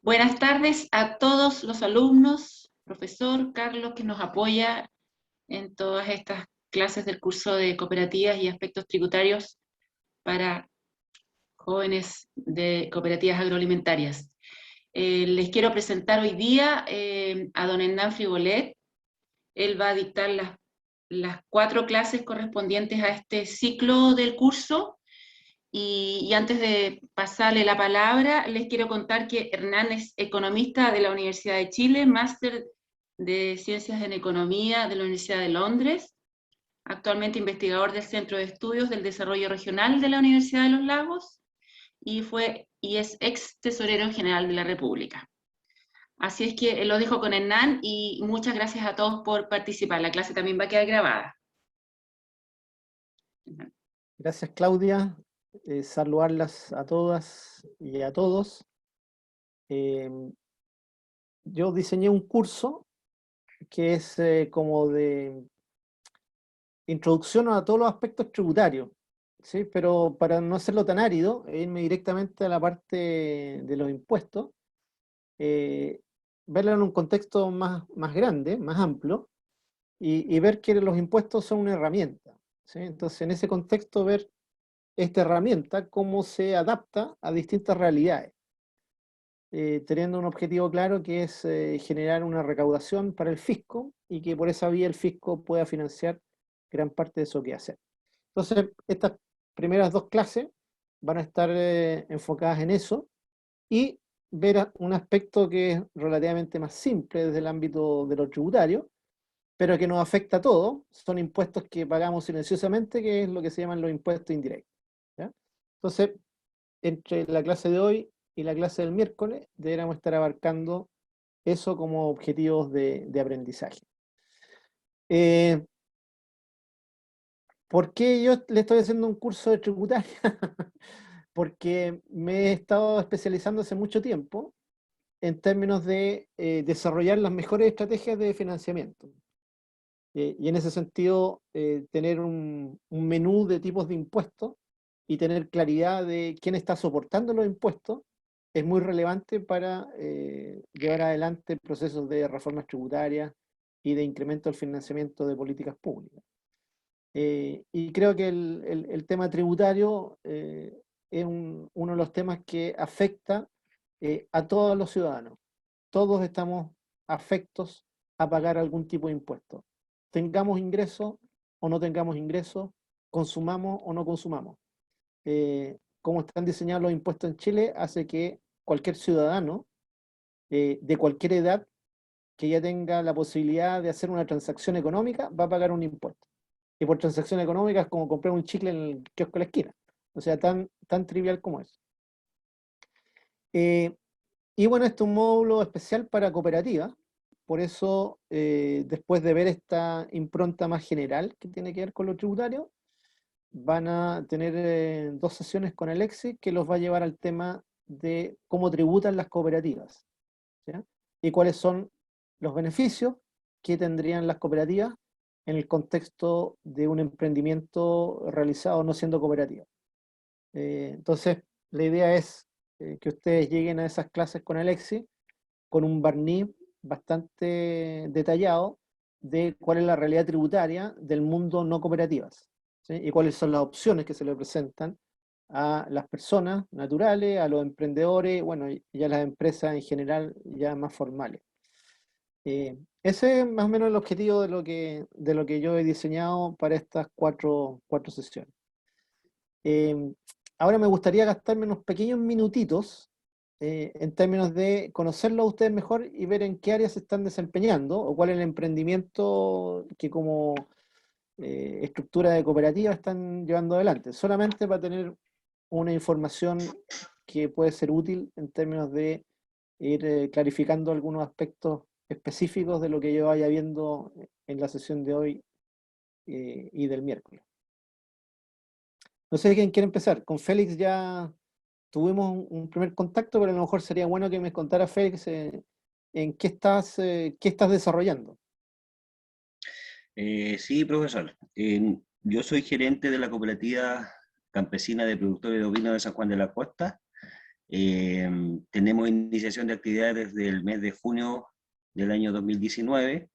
Buenas tardes a todos los alumnos, profesor Carlos, que nos apoya en todas estas clases del curso de cooperativas y aspectos tributarios para jóvenes de cooperativas agroalimentarias. Les quiero presentar hoy día a don Hernán Frigolet. Él va a dictar las 4 clases correspondientes a este ciclo del curso. Y antes de pasarle la palabra, les quiero contar que Hernán es economista de la Universidad de Chile, máster de Ciencias en Economía de la Universidad de Londres, actualmente investigador del Centro de Estudios del Desarrollo Regional de la Universidad de los Lagos, y es ex tesorero general de la República. Así es que lo dejo con Hernán y muchas gracias a todos por participar. La clase también va a quedar grabada. Gracias, Claudia. Saludarlas a todas y a todos. Yo diseñé un curso que es como de introducción a todos los aspectos tributarios, ¿sí? Pero para no hacerlo tan árido, irme directamente a la parte de los impuestos, verlo en un contexto más grande, más amplio, y ver que los impuestos son una herramienta, ¿sí? Entonces, en ese contexto, ver esta herramienta, cómo se adapta a distintas realidades, teniendo un objetivo claro que es generar una recaudación para el fisco y que por esa vía el fisco pueda financiar gran parte de eso que hace. Entonces, estas primeras 2 clases van a estar enfocadas en eso y ver un aspecto que es relativamente más simple desde el ámbito de lo tributario, pero que nos afecta a todos. Son impuestos que pagamos silenciosamente, que es lo que se llaman los impuestos indirectos, ¿ya? Entonces, entre la clase de hoy y la clase del miércoles, deberíamos estar abarcando eso como objetivos de aprendizaje. ¿Por qué yo le estoy haciendo un curso de tributaria? Porque me he estado especializando hace mucho tiempo en términos de desarrollar las mejores estrategias de financiamiento. Y en ese sentido, tener un menú de tipos de impuestos y tener claridad de quién está soportando los impuestos es muy relevante para llevar adelante procesos de reformas tributarias y de incremento del financiamiento de políticas públicas. Y creo que el tema tributario es uno de los temas que afecta a todos los ciudadanos. Todos estamos afectos a pagar algún tipo de impuesto. Tengamos ingresos o no tengamos ingresos, consumamos o no consumamos. Como están diseñados los impuestos en Chile, hace que cualquier ciudadano de cualquier edad que ya tenga la posibilidad de hacer una transacción económica va a pagar un impuesto. Y por transacción económica es como comprar un chicle en el kiosco de la esquina. O sea, tan trivial como es. Y bueno, este es un módulo especial para cooperativas. Por eso, después de ver esta impronta más general que tiene que ver con lo tributario, van a tener 2 sesiones con Alexis que los va a llevar al tema de cómo tributan las cooperativas, ¿ya? Y cuáles son los beneficios que tendrían las cooperativas en el contexto de un emprendimiento realizado no siendo cooperativa. Entonces, la idea es que ustedes lleguen a esas clases con Alexis con un barniz bastante detallado de cuál es la realidad tributaria del mundo no cooperativas, ¿sí? Y cuáles son las opciones que se le presentan a las personas naturales, a los emprendedores, bueno, y a las empresas en general ya más formales. Ese es más o menos el objetivo de lo que yo he diseñado para estas cuatro sesiones. Ahora me gustaría gastarme unos pequeños minutitos en términos de conocerlos a ustedes mejor y ver en qué áreas se están desempeñando o cuál es el emprendimiento que como estructura de cooperativa están llevando adelante, solamente para tener una información que puede ser útil en términos de ir clarificando algunos aspectos específicos de lo que yo vaya viendo en la sesión de hoy y del miércoles. No sé quién quiere empezar. Con Félix ya tuvimos un primer contacto, pero a lo mejor sería bueno que me contara, Félix, en qué estás desarrollando. Sí, profesor. Yo soy gerente de la cooperativa campesina de productores de ovinos de San Juan de la Costa Tenemos iniciación de actividades desde el mes de junio del año 2019.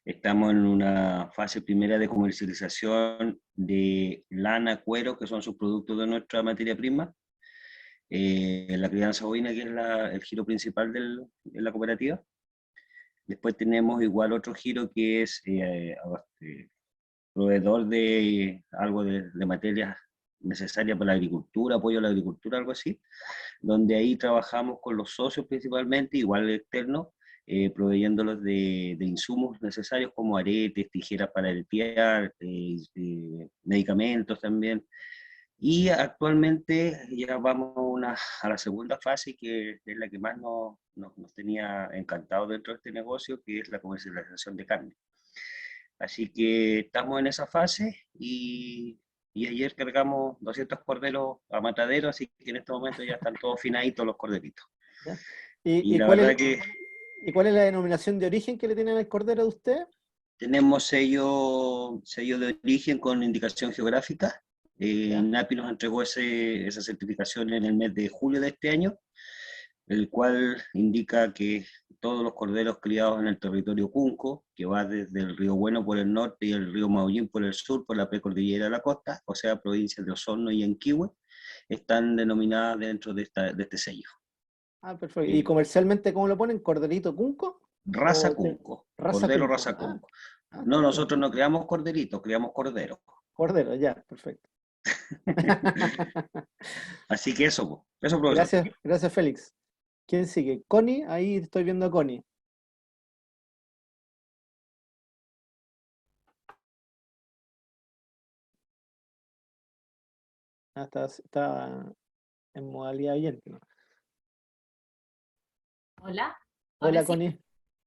Estamos en una fase primera de comercialización de lana, cuero, que son subproductos de nuestra materia prima. La crianza bovina, que es el giro principal de la cooperativa. Después tenemos igual otro giro que es proveedor de algo de materias necesarias para la agricultura, apoyo a la agricultura, algo así, donde ahí trabajamos con los socios principalmente, igual externos, proveyéndolos de insumos necesarios como aretes, tijeras para limpiar, medicamentos también. Y actualmente ya vamos a la segunda fase, que es la que más nos tenía encantados dentro de este negocio, que es la comercialización de carne. Así que estamos en esa fase y ayer cargamos 200 corderos a matadero, así que en este momento ya están todos finaditos los corderitos. ¿Ya? Y la verdad que ¿Y cuál es la denominación de origen que le tienen al cordero de usted? tenemos sello de origen con indicación geográfica. NAPI nos entregó esa certificación en el mes de julio de este año, el cual indica que todos los corderos criados en el territorio Cunco, que va desde el río Bueno por el norte y el río Maullín por el sur, por la precordillera de la costa, o sea, provincias de Osorno y Yanquihue, están denominadas dentro de este sello. Ah, perfecto. ¿Y comercialmente cómo lo ponen? ¿Corderito Cunco? Raza Cunco, cordero raza Cunco. No, nosotros no creamos corderitos, creamos corderos. Cordero, ya, perfecto. Así que eso, profesor. Gracias, Félix. ¿Quién sigue? Connie, ahí estoy viendo a Connie. Está en modalidad oyente, ¿no? Hola. Hola, Sí. Connie.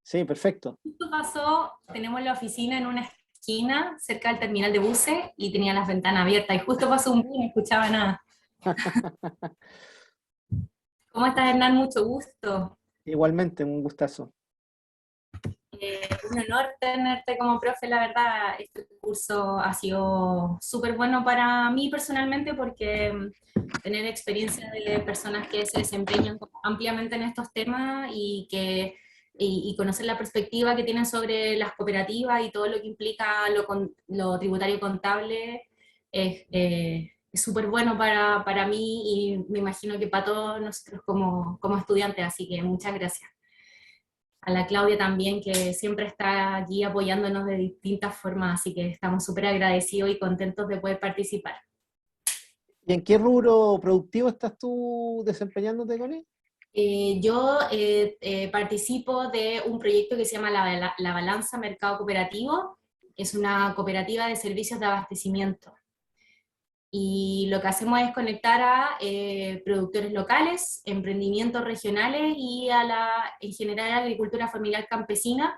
Sí, perfecto. Justo pasó, tenemos la oficina en una esquina cerca del terminal de buses y tenía las ventanas abiertas y justo pasó un bus y no escuchaba nada. ¿Cómo estás, Hernán? Mucho gusto. Igualmente, un gustazo. Un honor tenerte como profe, la verdad. Este curso ha sido súper bueno para mí personalmente porque tener experiencia de personas que se desempeñan ampliamente en estos temas y conocer la perspectiva que tienen sobre las cooperativas y todo lo que implica lo tributario contable es súper bueno para mí y me imagino que para todos nosotros como estudiantes, así que muchas gracias. A la Claudia también, que siempre está allí apoyándonos de distintas formas, así que estamos súper agradecidos y contentos de poder participar. ¿Y en qué rubro productivo estás tú desempeñándote, Connie? Yo participo de un proyecto que se llama La Balanza Mercado Cooperativo, que es una cooperativa de servicios de abastecimiento. Y lo que hacemos es conectar a productores locales, emprendimientos regionales y en general a la agricultura familiar campesina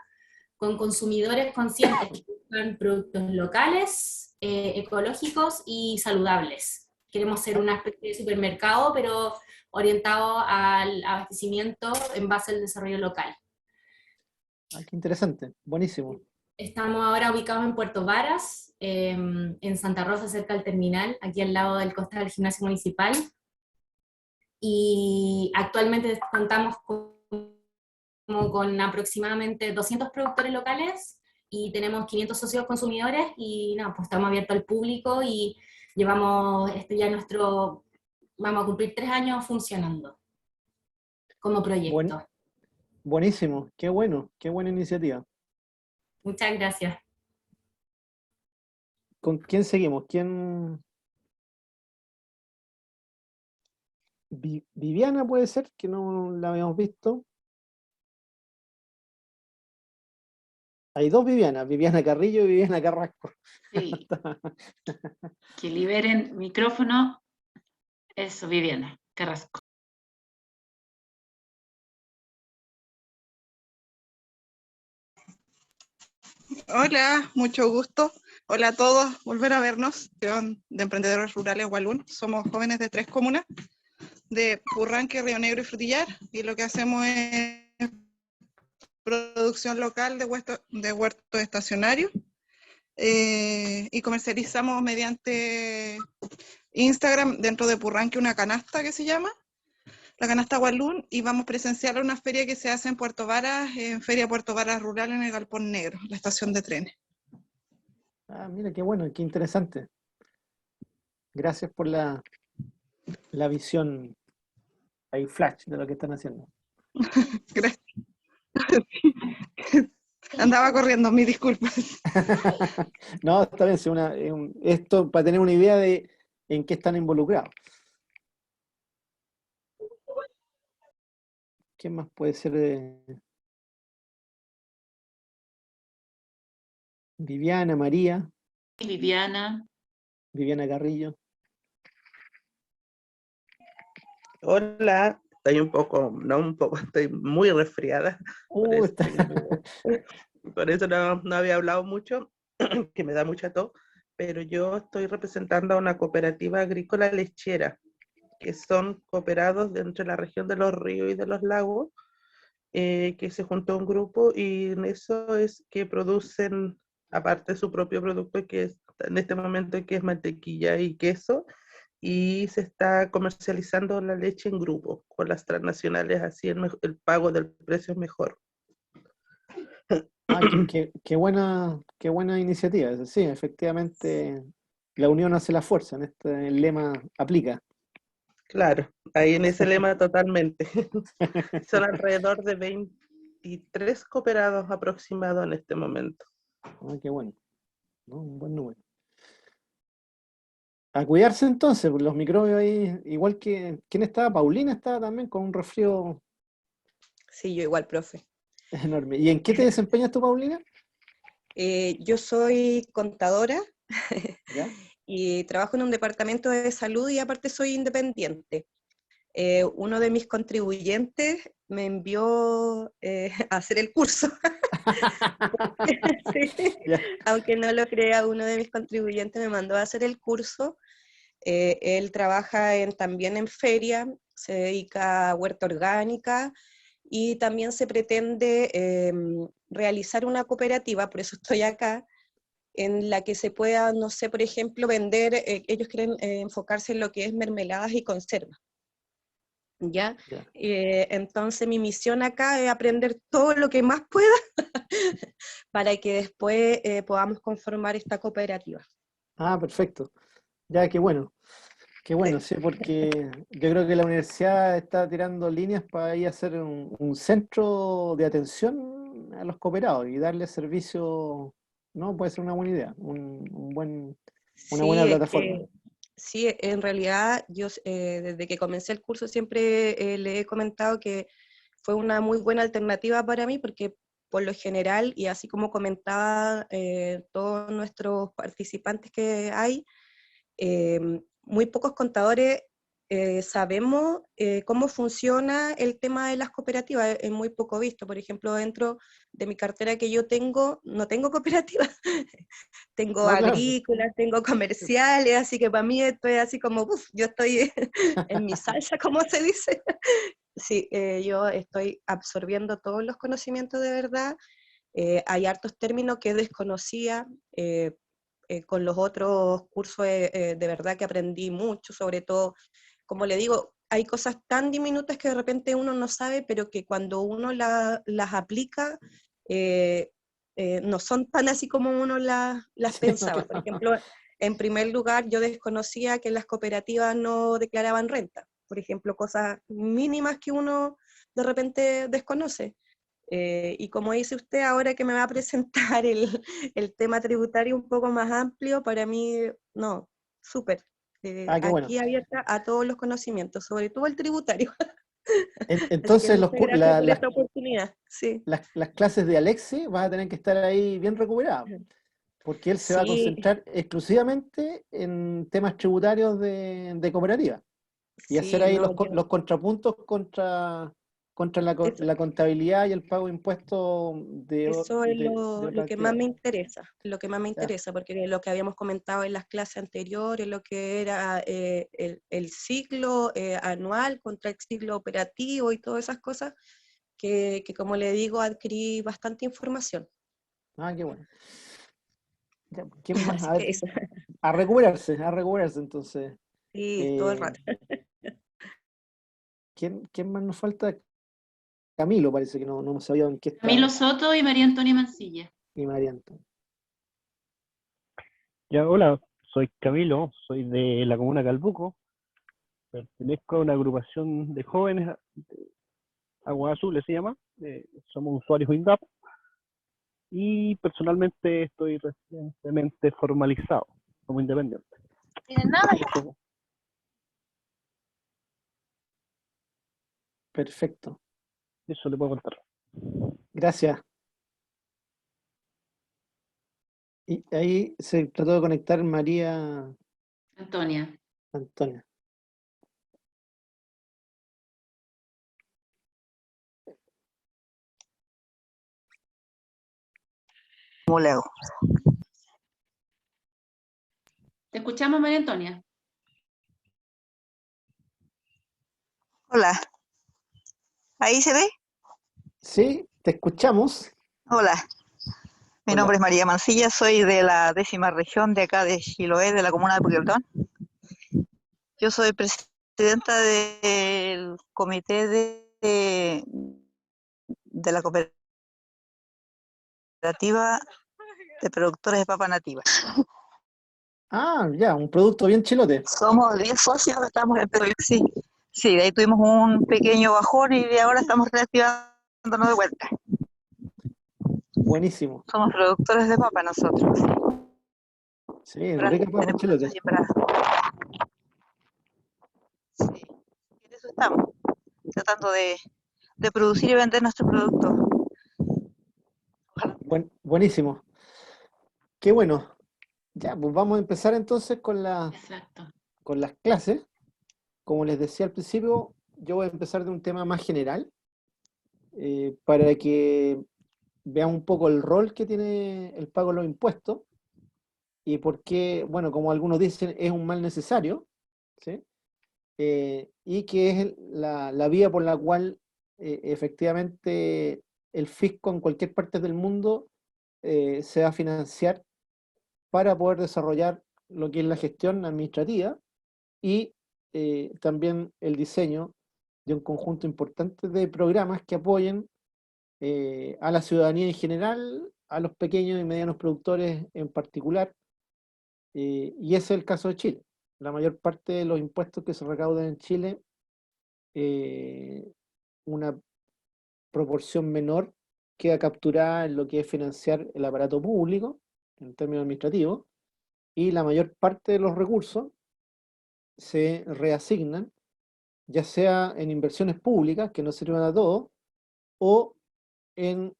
con consumidores conscientes que buscan productos locales, ecológicos y saludables. Queremos ser una especie de supermercado, pero orientado al abastecimiento en base al desarrollo local. Ah, qué interesante, buenísimo. Estamos ahora ubicados en Puerto Varas, en Santa Rosa, cerca del terminal, aquí al lado del costado del gimnasio municipal. Y actualmente contamos con aproximadamente 200 productores locales y tenemos 500 socios consumidores y nada, pues estamos abiertos al público y llevamos vamos a cumplir 3 años funcionando como proyecto. Buenísimo, qué bueno, qué buena iniciativa. Muchas gracias. ¿Con quién seguimos? Viviana puede ser, que no la habíamos visto. Hay dos Vivianas, Viviana Carrillo y Viviana Carrasco. Sí. Que liberen micrófono. Eso, Viviana Carrasco. Hola, mucho gusto. Hola a todos, volver a vernos. De Emprendedores Rurales Walún. Somos jóvenes de 3 comunas, de Purranque, Río Negro y Frutillar, y lo que hacemos es producción local de huertos estacionarios y comercializamos mediante Instagram dentro de Purranque una canasta que se llama, la canasta Walloon, y vamos presencial a una feria que se hace en Puerto Varas, en Feria Puerto Varas Rural, en el Galpón Negro, la estación de trenes. Ah, mira, qué bueno, qué interesante. Gracias por la visión ahí flash de lo que están haciendo. Gracias. Andaba corriendo, mis disculpas. No, está bien, esto para tener una idea de en qué están involucrados. ¿Qué más puede ser? Viviana, María, Viviana. Viviana Carrillo. Hola, estoy estoy muy resfriada. Por eso, por eso no había hablado mucho, que me da mucha tos, pero yo estoy representando a una cooperativa agrícola lechera, que son cooperados dentro de la región de los ríos y de los lagos, que se juntó un grupo y en eso es que producen, aparte de su propio producto, que es, en este momento que es mantequilla y queso, y se está comercializando la leche en grupo con las transnacionales, así el pago del precio es mejor. Ah, qué buena iniciativa. Sí, efectivamente, la unión hace la fuerza, en este lema aplica. Claro, ahí en ese lema totalmente. Son alrededor de 23 cooperados aproximados en este momento. Ah, qué bueno. ¿No? Un buen número. A cuidarse entonces, por los microbios ahí, igual que, ¿quién estaba? Paulina estaba también con un resfrío Sí, yo igual, profe. enorme. ¿Y en qué te desempeñas tú, Paulina? Yo soy contadora ¿Ya? y trabajo en un departamento de salud y aparte soy independiente. Uno de mis contribuyentes me envió a hacer el curso. Sí. Ya. Aunque no lo crea, uno de mis contribuyentes me mandó a hacer el curso. Él trabaja también en feria, se dedica a huerta orgánica y también se pretende realizar una cooperativa, por eso estoy acá, en la que se pueda, no sé, por ejemplo, vender, ellos quieren enfocarse en lo que es mermeladas y conservas. ¿Ya? Ya. Entonces mi misión acá es aprender todo lo que más pueda para que después podamos conformar esta cooperativa. Ah, perfecto. Ya, qué bueno. Qué bueno, sí, porque yo creo que la universidad está tirando líneas para ir a hacer un centro de atención a los cooperados y darles servicio, ¿no? Puede ser una buena idea, una buena Sí, es plataforma. que sí, en realidad yo desde que comencé el curso siempre le he comentado que fue una muy buena alternativa para mí porque por lo general, y así como comentaba todos nuestros participantes que hay, muy pocos contadores sabemos cómo funciona el tema de las cooperativas, es muy poco visto. Por ejemplo, dentro de mi cartera que yo tengo, no tengo cooperativas, tengo No, claro. agrícolas, tengo comerciales, así que para mí esto es así como, yo estoy en mi salsa, como se dice. Sí, yo estoy absorbiendo todos los conocimientos de verdad. Hay hartos términos que desconocía, con los otros cursos de verdad que aprendí mucho, sobre todo, como le digo, hay cosas tan diminutas que de repente uno no sabe, pero que cuando uno las aplica, no son tan así como uno las Sí, pensaba. no, Por claro. ejemplo, en primer lugar, yo desconocía que las cooperativas no declaraban renta. Por ejemplo, cosas mínimas que uno de repente desconoce. Y como dice usted, ahora que me va a presentar el tema tributario un poco más amplio, para mí, no, súper. Ah, qué bueno. Aquí abierta a todos los conocimientos, sobre todo el tributario. Así que Entonces, muchas gracias por esta oportunidad. Sí, las clases de Alexi van a tener que estar ahí bien recuperadas, porque él se va a sí, concentrar exclusivamente en temas tributarios de cooperativa y hacer sí, ahí no, los contrapuntos contra la contabilidad y el pago de impuestos eso es de lo otras que más me actividades. interesa, lo que más me Ya. interesa, porque lo que habíamos comentado en las clases anteriores, lo que era el ciclo anual contra el ciclo operativo y todas esas cosas, que como le digo, adquirí bastante información. Ah, qué bueno. Ya, ¿quién más? Así A que ver, eso, a recuperarse entonces. sí, todo el Eh, rato. ¿quién más nos falta? Camilo parece que no sabía en qué está. Camilo Soto y María Antonia Mancilla. Y María Antonia. Ya, hola, soy Camilo, soy de la comuna de Calbuco, pertenezco a una agrupación de jóvenes, Agua Azul se llama, somos usuarios WINDAP, y personalmente estoy recientemente formalizado como independiente. Perfecto. Eso le puedo contar. Gracias. Y ahí se trató de conectar María Antonia. Antonia. ¿Cómo le hago? Te escuchamos, María Antonia. Hola. ¿Ahí se ve? Sí, te escuchamos. Hola. Mi Hola. nombre es María Mancilla, soy de la 10ª región de acá de Chiloé, de la comuna de Puqueltón. Yo soy presidenta del comité de la cooperativa de productores de papa nativa. Ah, ya, un producto bien chilote. Somos 10 socios, estamos en Perú. Sí, sí, de ahí tuvimos un pequeño bajón y de ahora estamos reactivándonos de vuelta. Buenísimo. Somos productores de papa nosotros. Sí, rica papa chilote. Sí, en eso estamos, tratando de producir y vender nuestro producto. Buenísimo. Qué bueno. Ya, pues vamos a empezar entonces con las clases. Como les decía al principio, yo voy a empezar de un tema más general, para que vean un poco el rol que tiene el pago de los impuestos y por qué, bueno, como algunos dicen, es un mal necesario, ¿sí? Y que es la vía por la cual efectivamente el fisco en cualquier parte del mundo se va a financiar para poder desarrollar lo que es la gestión administrativa y también el diseño de un conjunto importante de programas que apoyen a la ciudadanía en general, a los pequeños y medianos productores en particular, y ese es el caso de Chile. La mayor parte de los impuestos que se recaudan en Chile, una proporción menor queda capturada en lo que es financiar el aparato público, en términos administrativos, y la mayor parte de los recursos se reasignan, ya sea en inversiones públicas, que no sirven a todos, o en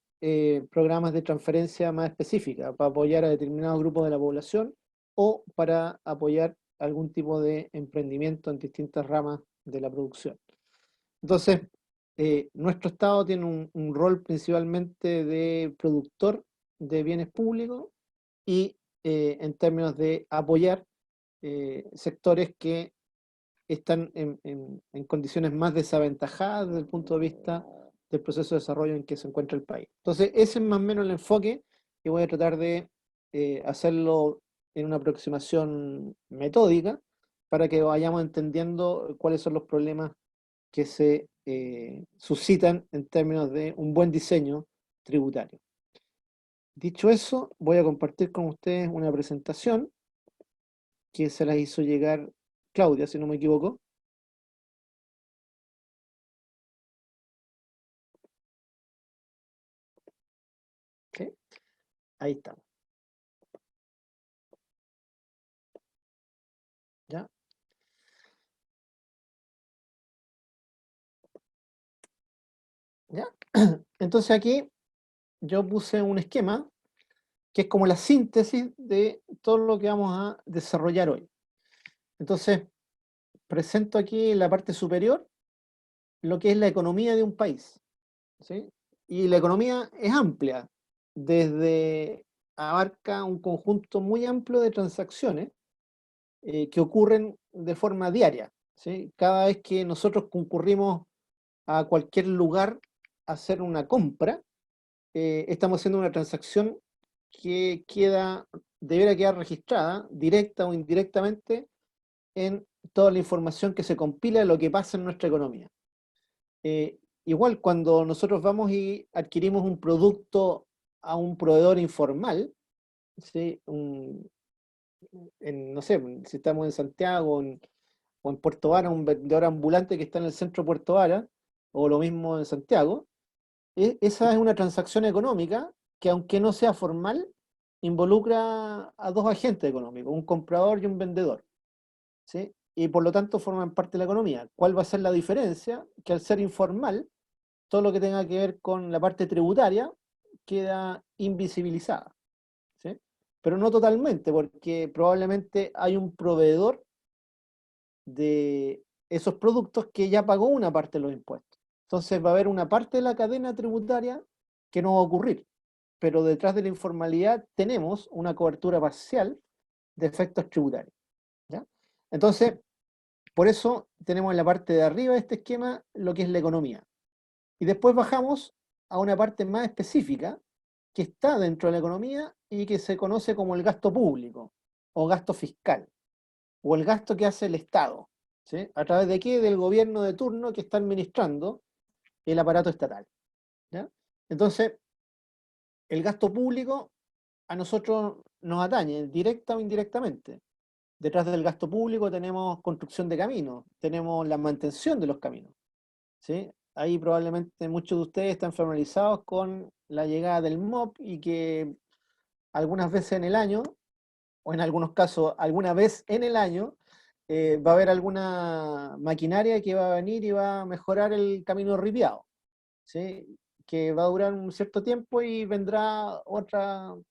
programas de transferencia más específica, para apoyar a determinados grupos de la población, o para apoyar algún tipo de emprendimiento en distintas ramas de la producción. Entonces, nuestro Estado tiene un rol principalmente de productor de bienes públicos y en términos de apoyar sectores que están en condiciones más desaventajadas desde el punto de vista del proceso de desarrollo en que se encuentra el país. Entonces, ese es más o menos el enfoque y voy a tratar de hacerlo en una aproximación metódica para que vayamos entendiendo cuáles son los problemas que se suscitan en términos de un buen diseño tributario. Dicho eso, voy a compartir con ustedes una presentación que se las hizo llegar Claudia, si no me equivoco. ¿Sí? Ahí estamos. ¿Ya? ¿Ya? Entonces aquí yo puse un esquema que es como la síntesis de todo lo que vamos a desarrollar hoy. Entonces, presento aquí en la parte superior lo que es la economía de un país, ¿sí? Y la economía es amplia, abarca un conjunto muy amplio de transacciones que ocurren de forma diaria, ¿sí? Cada vez que nosotros concurrimos a cualquier lugar a hacer una compra, estamos haciendo una transacción que debiera quedar registrada, directa o indirectamente, en toda la información que se compila de lo que pasa en nuestra economía. igual cuando nosotros vamos y adquirimos un producto a un proveedor informal, ¿sí? No sé, si estamos en Santiago o en Puerto Vara, un vendedor ambulante que está en el centro de Puerto Vara, o lo mismo en Santiago, esa es una transacción económica que, aunque no sea formal, involucra a dos agentes económicos, un comprador y un vendedor, ¿sí? Y por lo tanto forman parte de la economía. ¿Cuál va a ser la diferencia? Que al ser informal, todo lo que tenga que ver con la parte tributaria queda invisibilizada, ¿sí? Pero no totalmente, porque probablemente hay un proveedor de esos productos que ya pagó una parte de los impuestos. Entonces va a haber una parte de la cadena tributaria que no va a ocurrir, pero detrás de la informalidad tenemos una cobertura parcial de efectos tributarios, ¿ya? Entonces, por eso tenemos en la parte de arriba de este esquema lo que es la economía. Y después bajamos a una parte más específica que está dentro de la economía y que se conoce como el gasto público o gasto fiscal, o el gasto que hace el Estado, ¿sí? ¿A través de qué? Del gobierno de turno que está administrando el aparato estatal, ¿ya? Entonces, el gasto público a nosotros nos atañe, directa o indirectamente. Detrás del gasto público tenemos construcción de caminos, tenemos la mantención de los caminos, ¿sí? Ahí probablemente muchos de ustedes están familiarizados con la llegada del MOP y que algunas veces en el año, o en algunos casos alguna vez en el año, va a haber alguna maquinaria que va a venir y va a mejorar el camino ripiado, ¿sí? Que va a durar un cierto tiempo y vendrá otro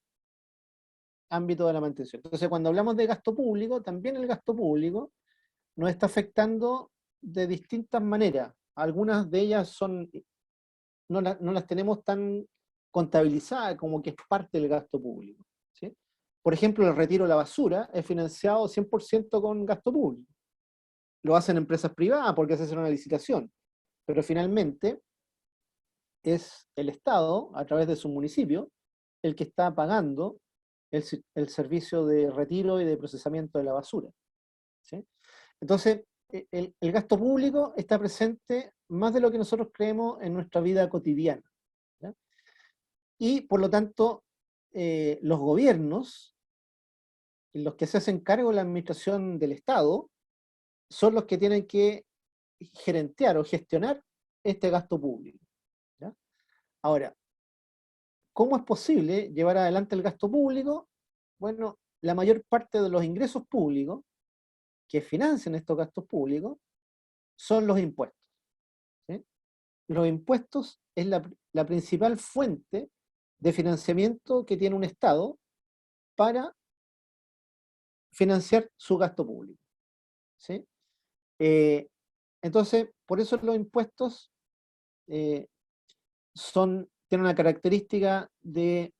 ámbito de la mantención. Entonces, cuando hablamos de gasto público, también el gasto público nos está afectando de distintas maneras. Algunas de ellas son, no las tenemos tan contabilizadas como que es parte del gasto público, ¿sí? Por ejemplo, el retiro de la basura es financiado 100% con gasto público. Lo hacen empresas privadas porque se hace una licitación, pero finalmente es el Estado, a través de su municipio, el que está pagando el servicio de retiro y de procesamiento de la basura, ¿sí? Entonces, el gasto público está presente más de lo que nosotros creemos en nuestra vida cotidiana, ¿ya? Y por lo tanto, los gobiernos, los que se hacen cargo de la administración del Estado, son los que tienen que gerentear o gestionar este gasto público, ¿ya? Ahora, ¿cómo es posible llevar adelante el gasto público? Bueno, la mayor parte de los ingresos públicos que financian estos gastos públicos son los impuestos, ¿sí? Los impuestos es la principal fuente de financiamiento que tiene un Estado para financiar su gasto público, ¿sí? Entonces, por eso los impuestos tienen una característica de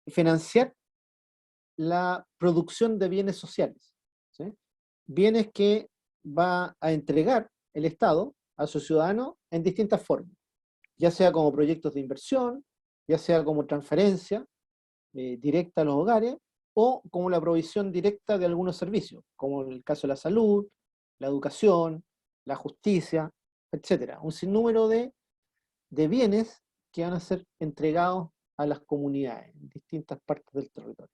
financiar la producción de bienes sociales, ¿sí? Bienes que va a entregar el Estado a sus ciudadanos en distintas formas, ya sea como proyectos de inversión, ya sea como transferencia directa a los hogares, o como la provisión directa de algunos servicios, como el caso de la salud, la educación, la justicia, etc. Un sinnúmero de bienes que van a ser entregados a las comunidades en distintas partes del territorio,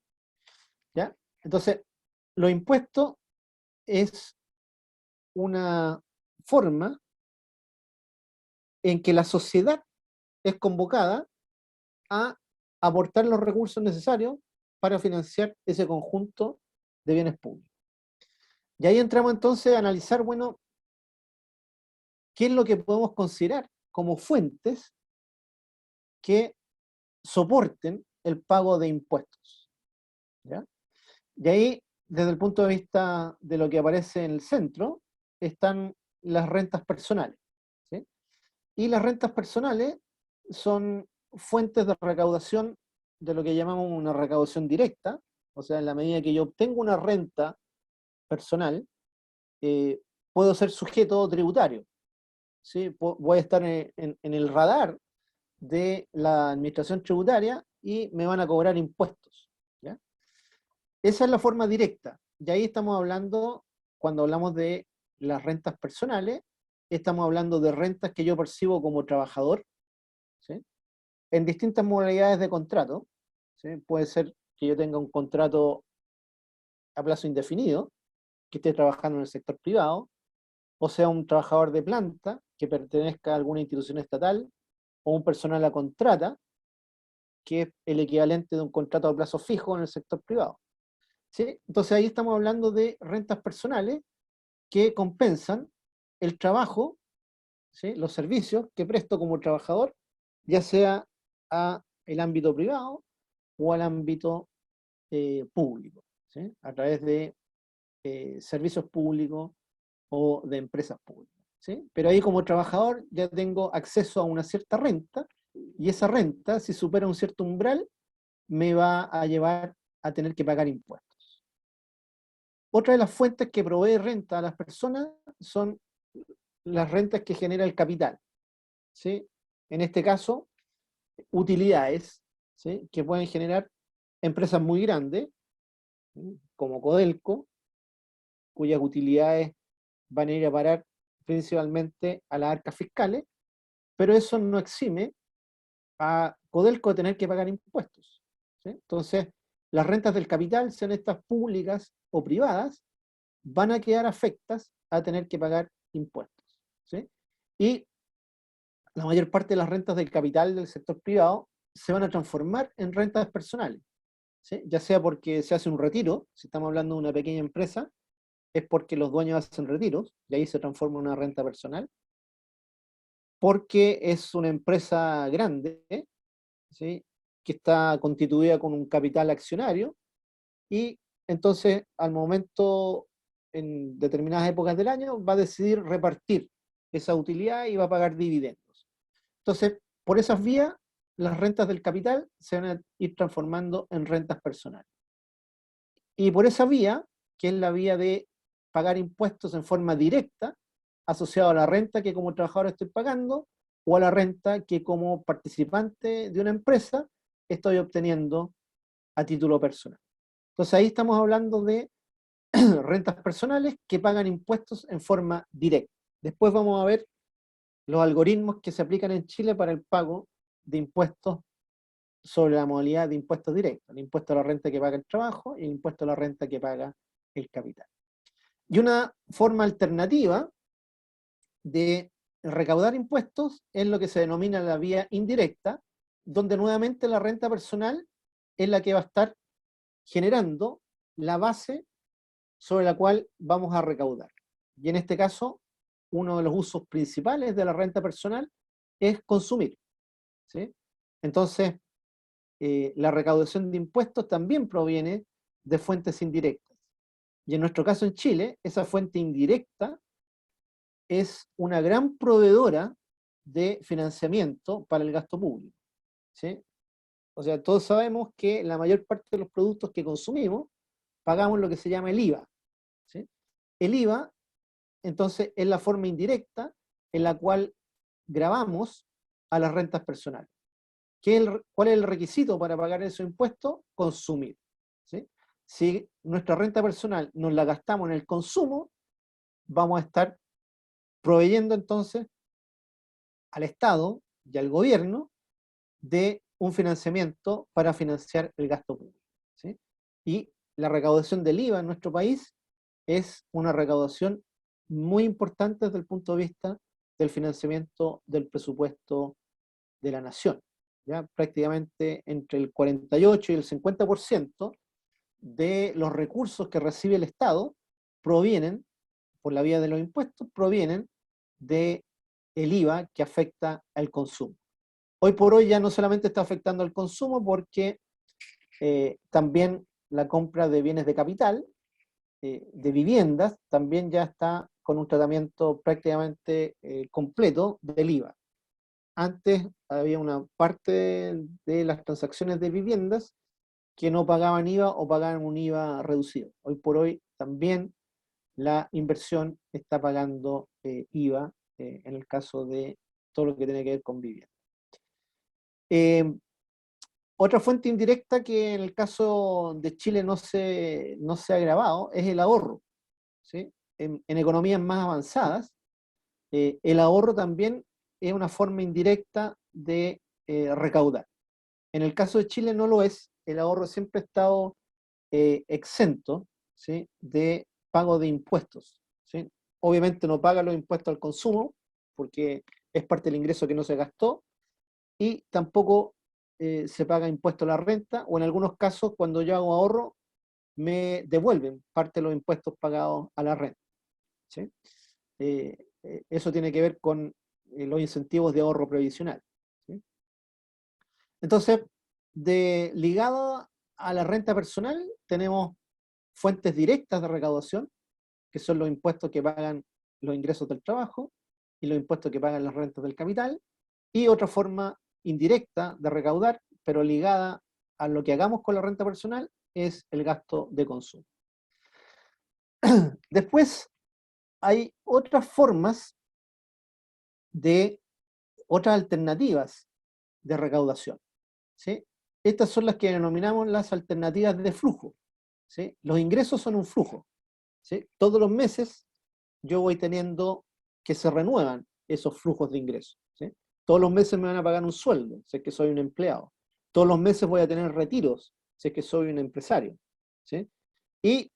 ¿ya? Entonces, los impuestos es una forma en que la sociedad es convocada a aportar los recursos necesarios para financiar ese conjunto de bienes públicos. Y ahí entramos entonces a analizar, bueno, qué es lo que podemos considerar como fuentes que soporten el pago de impuestos, ¿ya? Y ahí, desde el punto de vista de lo que aparece en el centro, están las rentas personales, ¿sí? Y las rentas personales son fuentes de recaudación de lo que llamamos una recaudación directa, o sea, en la medida que yo obtengo una renta personal, puedo ser sujeto tributario, ¿sí? Voy a estar en el radar de la administración tributaria y me van a cobrar impuestos, ¿ya? Esa es la forma directa, y ahí estamos hablando, cuando hablamos de las rentas personales, estamos hablando de rentas que yo percibo como trabajador, ¿sí? En distintas modalidades de contrato, ¿sí? Puede ser que yo tenga un contrato a plazo indefinido, que esté trabajando en el sector privado, o sea, un trabajador de planta que pertenezca a alguna institución estatal, o un personal a contrata, que es el equivalente de un contrato a plazo fijo en el sector privado, ¿sí? Entonces ahí estamos hablando de rentas personales que compensan el trabajo, ¿sí? Los servicios que presto como trabajador, ya sea al ámbito privado o al ámbito público, ¿sí? A través de servicios públicos o de empresas públicas, ¿sí? Pero ahí como trabajador ya tengo acceso a una cierta renta, y esa renta, si supera un cierto umbral, me va a llevar a tener que pagar impuestos. Otra de las fuentes que provee renta a las personas son las rentas que genera el capital, ¿sí? En este caso, utilidades, ¿sí? Que pueden generar empresas muy grandes, ¿sí? Como Codelco, cuyas utilidades van a ir a parar principalmente a las arcas fiscales, pero eso no exime a Codelco de tener que pagar impuestos, ¿sí? Entonces, las rentas del capital, sean estas públicas o privadas, van a quedar afectas a tener que pagar impuestos, ¿sí? Y la mayor parte de las rentas del capital del sector privado se van a transformar en rentas personales, ¿sí? Ya sea porque se hace un retiro, si estamos hablando de una pequeña empresa, es porque los dueños hacen retiros, y ahí se transforma en una renta personal, porque es una empresa grande, ¿sí? Que está constituida con un capital accionario, y entonces al momento, en determinadas épocas del año, va a decidir repartir esa utilidad y va a pagar dividendos. Entonces, por esas vías, las rentas del capital se van a ir transformando en rentas personales. Y por esa vía, que es la vía de pagar impuestos en forma directa, asociado a la renta que como trabajador estoy pagando, o a la renta que como participante de una empresa estoy obteniendo a título personal. Entonces ahí estamos hablando de rentas personales que pagan impuestos en forma directa. Después vamos a ver los algoritmos que se aplican en Chile para el pago de impuestos sobre la modalidad de impuestos directos, el impuesto a la renta que paga el trabajo y el impuesto a la renta que paga el capital. Y una forma alternativa de recaudar impuestos es lo que se denomina la vía indirecta, donde nuevamente la renta personal es la que va a estar generando la base sobre la cual vamos a recaudar. Y en este caso, uno de los usos principales de la renta personal es consumir, ¿sí? Entonces, la recaudación de impuestos también proviene de fuentes indirectas. Y en nuestro caso en Chile, esa fuente indirecta es una gran proveedora de financiamiento para el gasto público, ¿sí? O sea, todos sabemos que la mayor parte de los productos que consumimos pagamos lo que se llama el IVA, ¿sí? El IVA, entonces, es la forma indirecta en la cual gravamos a las rentas personales. ¿Cuál es el requisito para pagar esos impuestos? Consumir, ¿sí? Si nuestra renta personal nos la gastamos en el consumo, vamos a estar proveyendo entonces al Estado y al gobierno de un financiamiento para financiar el gasto público, ¿sí? Y la recaudación del IVA en nuestro país es una recaudación muy importante desde el punto de vista del financiamiento del presupuesto de la nación. ¿Ya? Prácticamente entre el 48 y el 50% de los recursos que recibe el Estado provienen, por la vía de los impuestos, provienen del IVA que afecta al consumo. Hoy por hoy ya no solamente está afectando al consumo, porque también la compra de bienes de capital, de viviendas, también ya está con un tratamiento prácticamente completo del IVA. Antes había una parte de las transacciones de viviendas que no pagaban IVA o pagaban un IVA reducido. Hoy por hoy también la inversión está pagando IVA en el caso de todo lo que tiene que ver con vivienda. Otra fuente indirecta que en el caso de Chile no se ha agravado es el ahorro, ¿sí? En economías más avanzadas, el ahorro también es una forma indirecta de recaudar. En el caso de Chile no lo es, el ahorro siempre ha estado exento, ¿sí?, de pago de impuestos, ¿sí? Obviamente no paga los impuestos al consumo, porque es parte del ingreso que no se gastó, y tampoco se paga impuesto a la renta, o en algunos casos, cuando yo hago ahorro, me devuelven parte de los impuestos pagados a la renta, ¿sí? Eso tiene que ver con los incentivos de ahorro previsional, ¿sí? Entonces, ligado a la renta personal, tenemos fuentes directas de recaudación, que son los impuestos que pagan los ingresos del trabajo y los impuestos que pagan las rentas del capital, y otra forma indirecta de recaudar, pero ligada a lo que hagamos con la renta personal, es el gasto de consumo. Después hay otras formas otras alternativas de recaudación, ¿sí? Estas son las que denominamos las alternativas de flujo, ¿sí? Los ingresos son un flujo, ¿sí? Todos los meses yo voy teniendo que se renuevan esos flujos de ingresos, ¿sí? Todos los meses me van a pagar un sueldo, si es que soy un empleado. Todos los meses voy a tener retiros, si es que soy un empresario, ¿sí? Y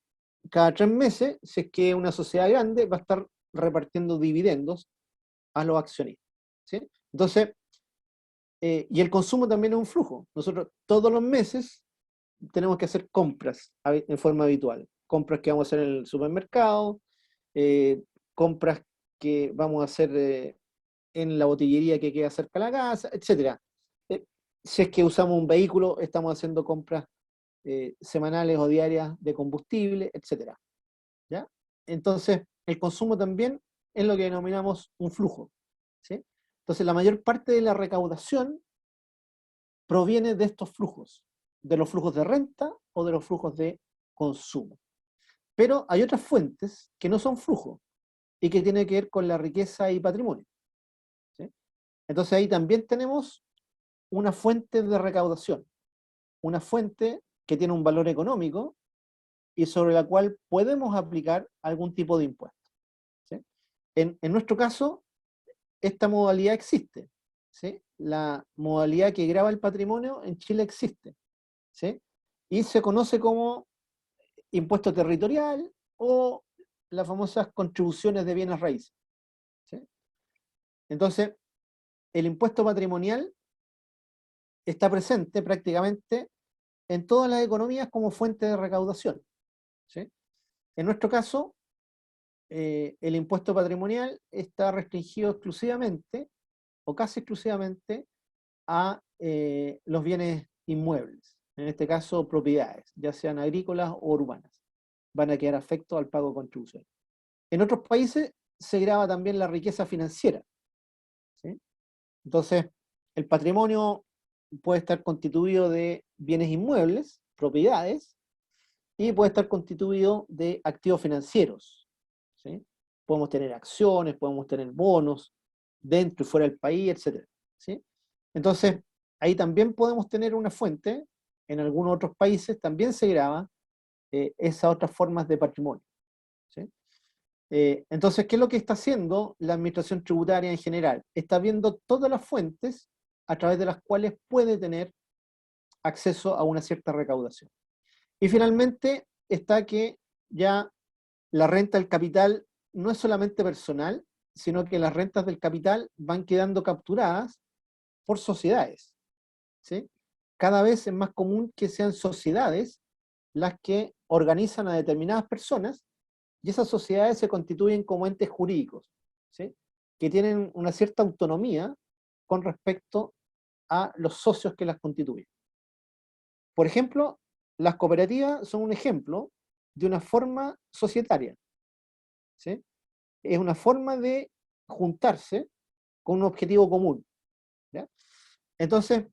cada 3 meses, si es que una sociedad grande, va a estar repartiendo dividendos a los accionistas, ¿sí? Entonces, y el consumo también es un flujo. Nosotros todos los meses tenemos que hacer compras en forma habitual. Compras que vamos a hacer en el supermercado, compras que vamos a hacer en la botillería que queda cerca de la casa, etc. Si es que usamos un vehículo, estamos haciendo compras semanales o diarias de combustible, etc. ¿Ya? Entonces, el consumo también es lo que denominamos un flujo, ¿sí? Entonces, la mayor parte de la recaudación proviene de estos flujos, de los flujos de renta o de los flujos de consumo. Pero hay otras fuentes que no son flujos y que tienen que ver con la riqueza y patrimonio, ¿sí? Entonces ahí también tenemos una fuente de recaudación, una fuente que tiene un valor económico y sobre la cual podemos aplicar algún tipo de impuesto, ¿sí? En nuestro caso, esta modalidad existe, ¿sí? La modalidad que grava el patrimonio en Chile existe, ¿sí? Y se conoce como impuesto territorial o las famosas contribuciones de bienes raíces, ¿sí? Entonces, el impuesto patrimonial está presente prácticamente en todas las economías como fuente de recaudación, ¿sí? En nuestro caso, el impuesto patrimonial está restringido exclusivamente, o casi exclusivamente, a los bienes inmuebles, en este caso propiedades, ya sean agrícolas o urbanas, van a quedar afectos al pago de contribuciones. En otros países se grava también la riqueza financiera, ¿sí? Entonces, el patrimonio puede estar constituido de bienes inmuebles, propiedades, y puede estar constituido de activos financieros, ¿sí? Podemos tener acciones, podemos tener bonos, dentro y fuera del país, etc., ¿sí? Entonces, ahí también podemos tener una fuente, en algunos otros países también se grava esas otras formas de patrimonio, ¿sí? Entonces, ¿qué es lo que está haciendo la administración tributaria en general? Está viendo todas las fuentes a través de las cuales puede tener acceso a una cierta recaudación. Y finalmente está que ya la renta del capital no es solamente personal, sino que las rentas del capital van quedando capturadas por sociedades, ¿sí? Cada vez es más común que sean sociedades las que organizan a determinadas personas, y esas sociedades se constituyen como entes jurídicos, ¿sí?, que tienen una cierta autonomía con respecto a los socios que las constituyen. Por ejemplo, las cooperativas son un ejemplo de una forma societaria, ¿sí? Es una forma de juntarse con un objetivo común, ¿ya? Entonces,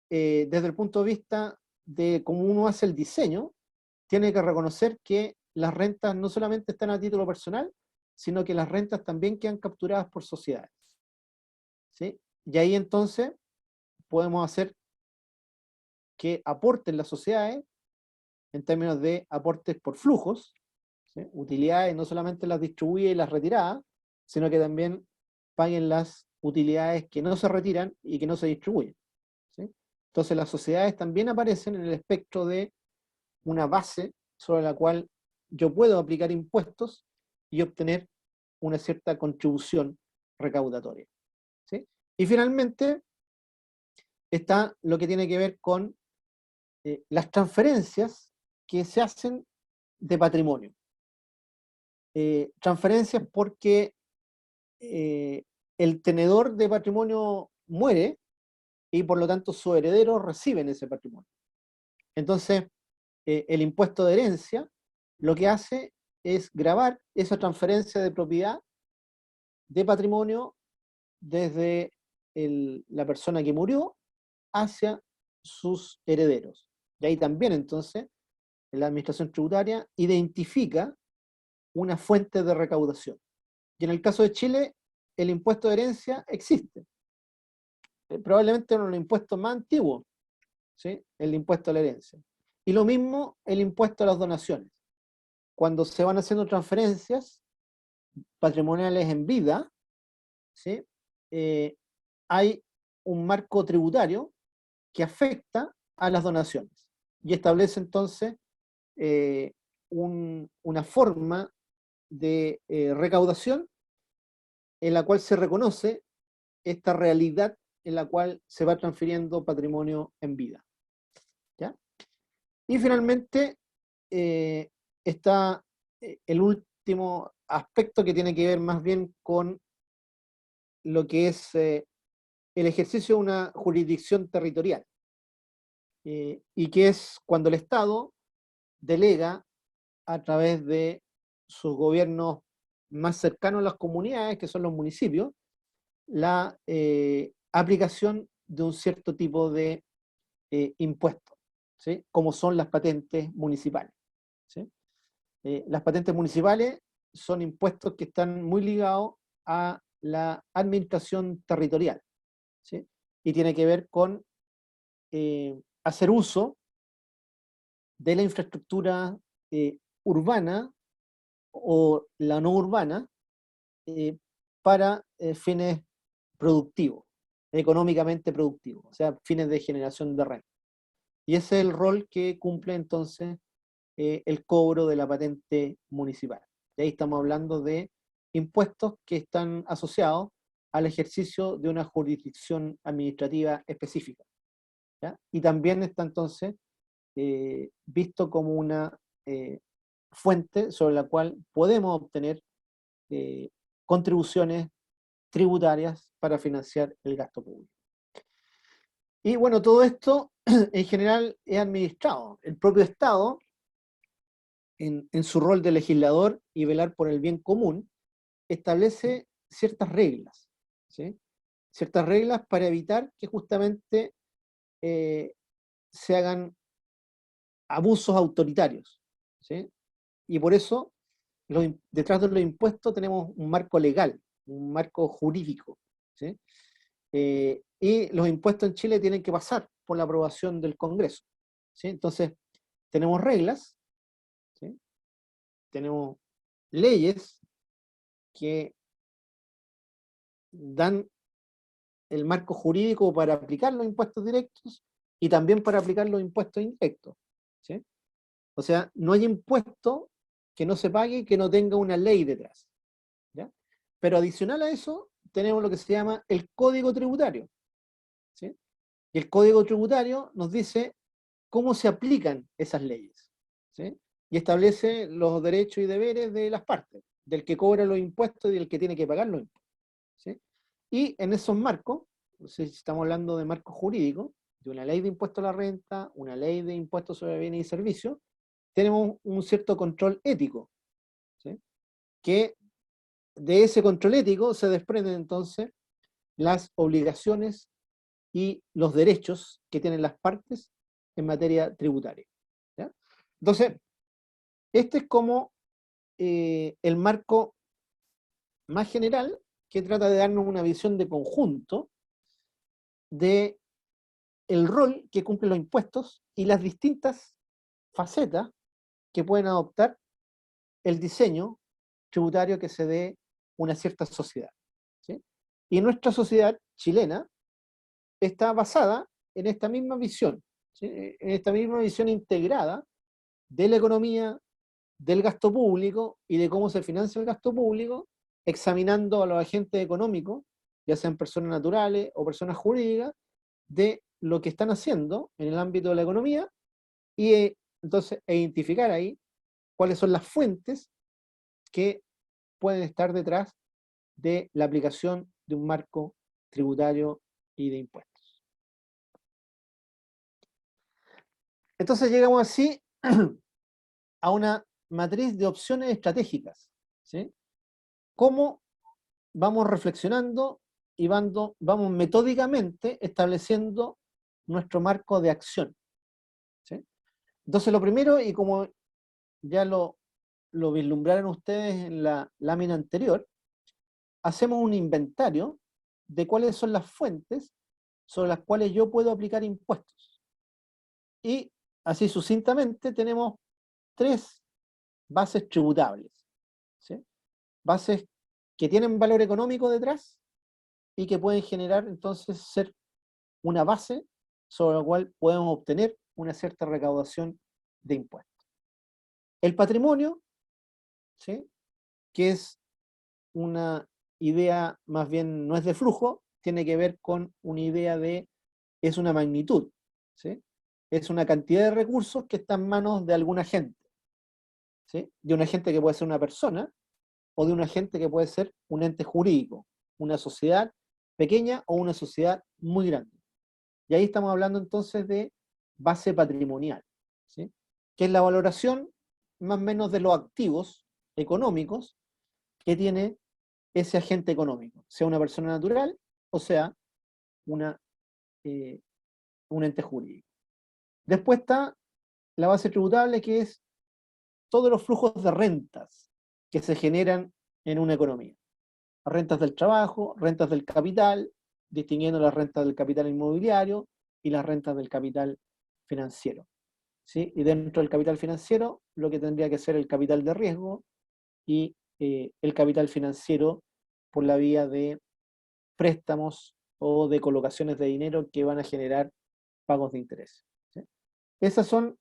desde el punto de vista de cómo uno hace el diseño, tiene que reconocer que las rentas no solamente están a título personal, sino que las rentas también quedan capturadas por sociedades, ¿sí? Y ahí entonces podemos hacer que aporten las sociedades en términos de aportes por flujos, ¿sí?, utilidades no solamente las distribuidas y las retiradas, sino que también paguen las utilidades que no se retiran y que no se distribuyen, ¿sí? Entonces las sociedades también aparecen en el espectro de una base sobre la cual yo puedo aplicar impuestos y obtener una cierta contribución recaudatoria, ¿sí? Y finalmente está lo que tiene que ver con las transferencias que se hacen de patrimonio. Transferencias porque el tenedor de patrimonio muere y por lo tanto sus herederos reciben ese patrimonio. Entonces, el impuesto de herencia lo que hace es gravar esa transferencia de propiedad de patrimonio desde la persona que murió hacia sus herederos. Y ahí también entonces la administración tributaria identifica una fuente de recaudación. Y en el caso de Chile, el impuesto de herencia existe. Probablemente uno de los impuestos más antiguos, ¿sí? El impuesto a la herencia. Y lo mismo el impuesto a las donaciones. Cuando se van haciendo transferencias patrimoniales en vida, ¿sí? Hay un marco tributario que afecta a las donaciones y establece entonces una forma de recaudación en la cual se reconoce esta realidad en la cual se va transfiriendo patrimonio en vida, ¿ya? Y finalmente está el último aspecto que tiene que ver más bien con lo que es el ejercicio de una jurisdicción territorial, y que es cuando el Estado delega a través de sus gobiernos más cercanos a las comunidades, que son los municipios, la aplicación de un cierto tipo de impuestos, ¿sí? Como son las patentes municipales, ¿sí? Las patentes municipales son impuestos que están muy ligados a la administración territorial, ¿sí? Y tiene que ver con hacer uso de la infraestructura urbana o la no urbana para fines productivos, económicamente productivos, o sea, fines de generación de renta. Y ese es el rol que cumple entonces el cobro de la patente municipal. Y ahí estamos hablando de impuestos que están asociados al ejercicio de una jurisdicción administrativa específica, ¿ya? Y también está entonces visto como una fuente sobre la cual podemos obtener contribuciones tributarias para financiar el gasto público. Y bueno, todo esto en general es administrado. El propio Estado, en su rol de legislador y velar por el bien común, establece ciertas reglas, ¿sí? Ciertas reglas para evitar que justamente se hagan abusos autoritarios, ¿sí? Y por eso, detrás de los impuestos tenemos un marco legal, un marco jurídico, ¿sí? Y los impuestos en Chile tienen que pasar por la aprobación del Congreso, ¿sí? Entonces, tenemos reglas, ¿sí? Tenemos leyes que dan el marco jurídico para aplicar los impuestos directos y también para aplicar los impuestos indirectos, ¿sí? O sea, no hay impuesto que no se pague y que no tenga una ley detrás, ¿ya? Pero adicional a eso, tenemos lo que se llama el Código Tributario, ¿sí? Y el Código Tributario nos dice cómo se aplican esas leyes, ¿sí? Y establece los derechos y deberes de las partes, del que cobra los impuestos y del que tiene que pagar los impuestos, ¿sí? Y en esos marcos, no sé si estamos hablando de marcos jurídicos, de una ley de impuesto a la renta, una ley de impuestos sobre bienes y servicios, tenemos un cierto control ético, ¿sí? Que de ese control ético se desprenden entonces las obligaciones y los derechos que tienen las partes en materia tributaria, ¿ya? Entonces, este es como el marco más general que trata de darnos una visión de conjunto de el rol que cumplen los impuestos y las distintas facetas que pueden adoptar el diseño tributario que se dé una cierta sociedad, ¿sí? Y nuestra sociedad chilena está basada en esta misma visión, ¿sí? En esta misma visión integrada de la economía, del gasto público y de cómo se financia el gasto público, examinando a los agentes económicos, ya sean personas naturales o personas jurídicas, de lo que están haciendo en el ámbito de la economía y entonces identificar ahí cuáles son las fuentes que pueden estar detrás de la aplicación de un marco tributario y de impuestos. Entonces llegamos así a una matriz de opciones estratégicas, ¿sí? Cómo vamos reflexionando y vamos metódicamente estableciendo nuestro marco de acción, ¿sí? Entonces lo primero, y como ya lo vislumbraron ustedes en la lámina anterior, hacemos un inventario de cuáles son las fuentes sobre las cuales yo puedo aplicar impuestos. Y así sucintamente tenemos 3 bases tributables, ¿sí? Bases que tienen valor económico detrás y que pueden generar entonces ser una base sobre la cual podemos obtener una cierta recaudación de impuestos. El patrimonio, ¿sí? Que es una idea, más bien no es de flujo, tiene que ver con una idea de, es una magnitud, ¿sí? Es una cantidad de recursos que está en manos de algún agente, ¿sí? De un agente que puede ser una persona, o de un agente que puede ser un ente jurídico, una sociedad pequeña o una sociedad muy grande. Y ahí estamos hablando entonces de base patrimonial, ¿sí? Que es la valoración más o menos de los activos económicos que tiene ese agente económico, sea una persona natural o sea un ente jurídico. Después está la base tributable, que es todos los flujos de rentas que se generan en una economía. Rentas del trabajo, rentas del capital, distinguiendo las rentas del capital inmobiliario y las rentas del capital financiero, ¿sí? Y dentro del capital financiero, lo que tendría que ser el capital de riesgo y el capital financiero por la vía de préstamos o de colocaciones de dinero que van a generar pagos de interés, ¿sí? Esas son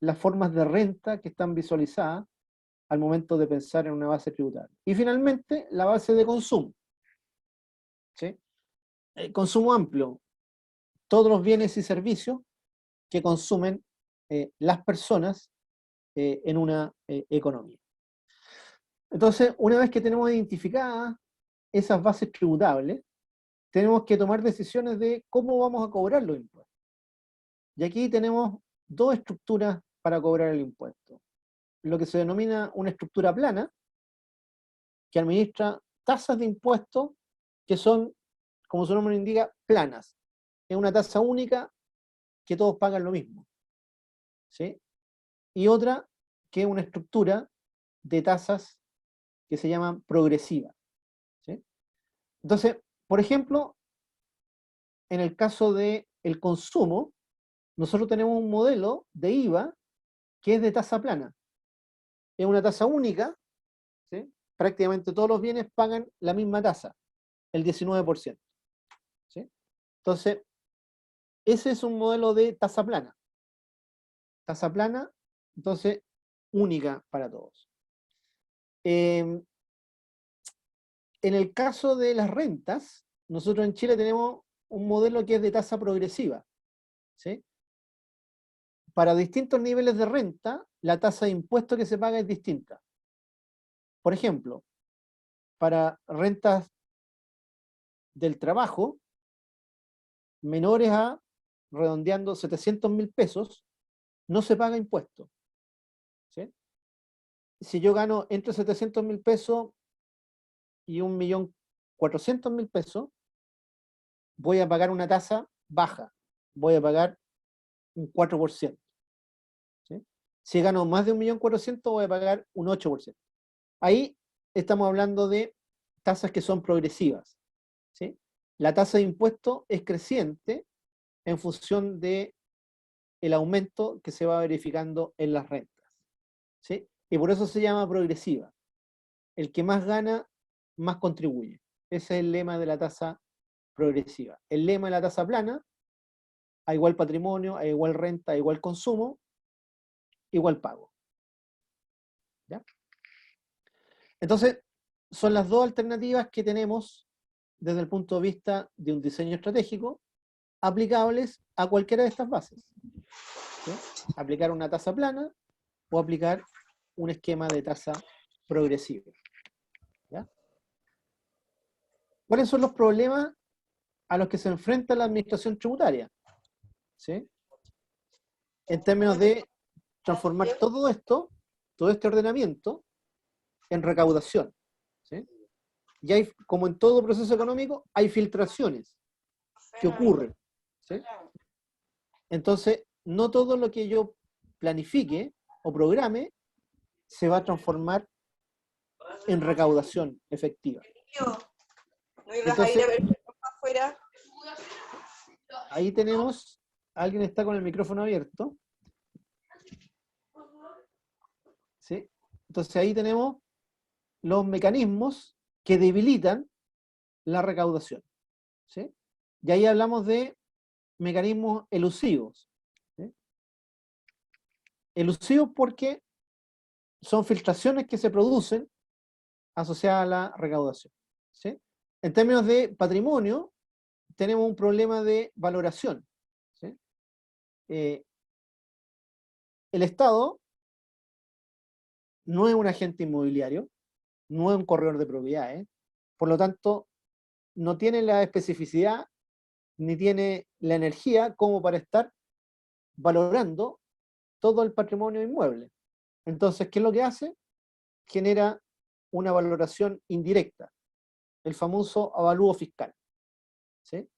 las formas de renta que están visualizadas al momento de pensar en una base tributaria. Y finalmente, la base de consumo, ¿sí? Consumo amplio, todos los bienes y servicios que consumen las personas en una economía. Entonces, una vez que tenemos identificadas esas bases tributables, tenemos que tomar decisiones de cómo vamos a cobrar los impuestos. Y aquí tenemos 2 estructuras para cobrar el impuesto. Lo que se denomina una estructura plana, que administra tasas de impuestos que son, como su nombre indica, planas. Es una tasa única que todos pagan lo mismo, ¿sí? Y otra que es una estructura de tasas que se llaman progresivas, ¿sí? Entonces, por ejemplo, en el caso del consumo, nosotros tenemos un modelo de IVA que es de tasa plana. Es una tasa única, ¿sí? Prácticamente todos los bienes pagan la misma tasa, el 19%. ¿Sí? Entonces, ese es un modelo de tasa plana. Tasa plana, entonces, única para todos. En el caso de las rentas, nosotros en Chile tenemos un modelo que es de tasa progresiva, ¿sí? Para distintos niveles de renta, la tasa de impuesto que se paga es distinta. Por ejemplo, para rentas del trabajo, menores a, redondeando, 700.000 pesos, no se paga impuesto, ¿sí? Si yo gano entre 700.000 pesos y 1.400.000 pesos, voy a pagar una tasa baja, voy a pagar un 4%. ¿Sí? Si gano más de 1.400.000, voy a pagar un 8%. Ahí estamos hablando de tasas que son progresivas, ¿sí? La tasa de impuesto es creciente en función de el aumento que se va verificando en las rentas, ¿sí? Y por eso se llama progresiva. El que más gana más contribuye. Ese es el lema de la tasa progresiva. El lema de la tasa plana: a igual patrimonio, a igual renta, a igual consumo, igual pago. ¿Ya? Entonces, son las dos alternativas que tenemos desde el punto de vista de un diseño estratégico, aplicables a cualquiera de estas bases. ¿Sí? Aplicar una tasa plana o aplicar un esquema de tasa progresiva. ¿Ya? ¿Cuáles son los problemas a los que se enfrenta la administración tributaria? ¿Sí? En términos de transformar todo esto, todo este ordenamiento, en recaudación. ¿Sí? Y hay, como en todo proceso económico, hay filtraciones que ocurren. ¿Sí? Entonces, no todo lo que yo planifique o programe se va a transformar en recaudación efectiva. Entonces, ahí tenemos, alguien está con el micrófono abierto. ¿Sí? Entonces ahí tenemos los mecanismos que debilitan la recaudación. ¿Sí? Y ahí hablamos de mecanismos elusivos. ¿Sí? Elusivos porque son filtraciones que se producen asociadas a la recaudación. ¿Sí? En términos de patrimonio, tenemos un problema de valoración. ¿Sí? El Estado no es un agente inmobiliario, no es un corredor de propiedades, por lo tanto, no tiene la especificidad ni tiene la energía como para estar valorando todo el patrimonio inmueble. Entonces, ¿qué es lo que hace? Genera una valoración indirecta, el famoso avalúo fiscal. ¿Sí?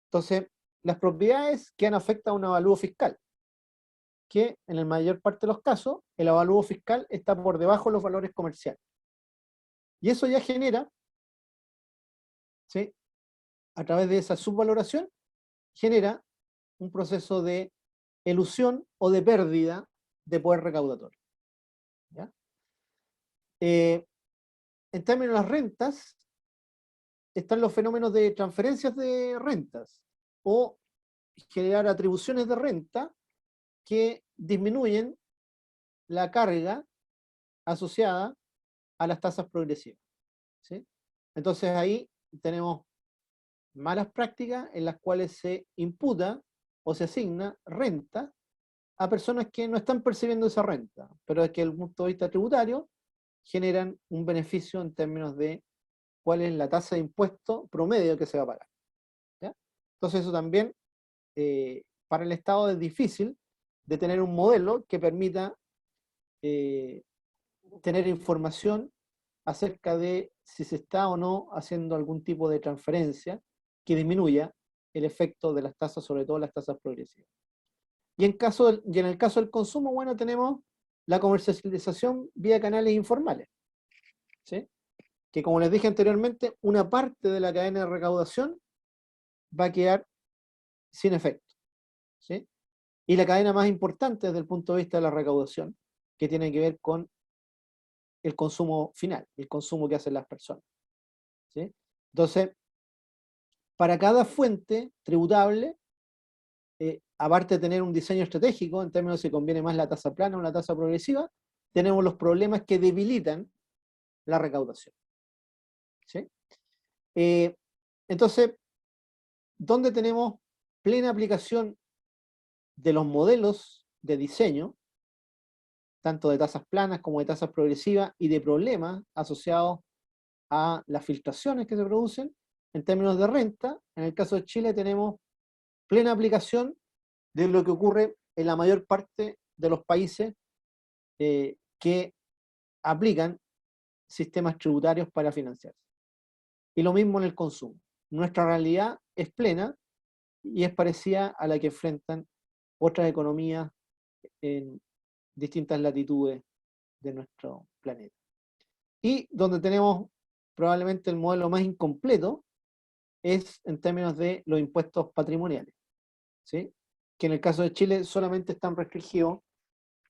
Entonces, las propiedades quedan afectadas a un avalúo fiscal, que en la mayor parte de los casos, el avalúo fiscal está por debajo de los valores comerciales. Y eso ya genera, ¿sí?, a través de esa subvaloración, genera un proceso de elusión o de pérdida de poder recaudatorio. ¿Ya? En términos de las rentas, están los fenómenos de transferencias de rentas o generar atribuciones de renta que disminuyen la carga asociada a las tasas progresivas. ¿Sí? Entonces ahí tenemos malas prácticas en las cuales se imputa o se asigna renta a personas que no están percibiendo esa renta, pero es que desde el punto de vista tributario generan un beneficio en términos de cuál es la tasa de impuesto promedio que se va a pagar. ¿Ya? Entonces eso también para el Estado es difícil de tener un modelo que permita tener información acerca de si se está o no haciendo algún tipo de transferencia que disminuya el efecto de las tasas, sobre todo las tasas progresivas. Y en el caso del consumo, bueno, tenemos la comercialización vía canales informales. ¿Sí? Que como les dije anteriormente, una parte de la cadena de recaudación va a quedar sin efecto. ¿Sí? Y la cadena más importante desde el punto de vista de la recaudación, que tiene que ver con el consumo final, el consumo que hacen las personas. ¿Sí? Entonces, para cada fuente tributable, aparte de tener un diseño estratégico, en términos de si conviene más la tasa plana o la tasa progresiva, tenemos los problemas que debilitan la recaudación. ¿Sí? Entonces, ¿dónde tenemos plena aplicación de los modelos de diseño, tanto de tasas planas como de tasas progresivas, y de problemas asociados a las filtraciones que se producen? En términos de renta, en el caso de Chile tenemos plena aplicación de lo que ocurre en la mayor parte de los países que aplican sistemas tributarios para financiarse. Y lo mismo en el consumo. Nuestra realidad es plena y es parecida a la que enfrentan otras economías en distintas latitudes de nuestro planeta. Y donde tenemos probablemente el modelo más incompleto es en términos de los impuestos patrimoniales, ¿sí? Que en el caso de Chile solamente están restringidos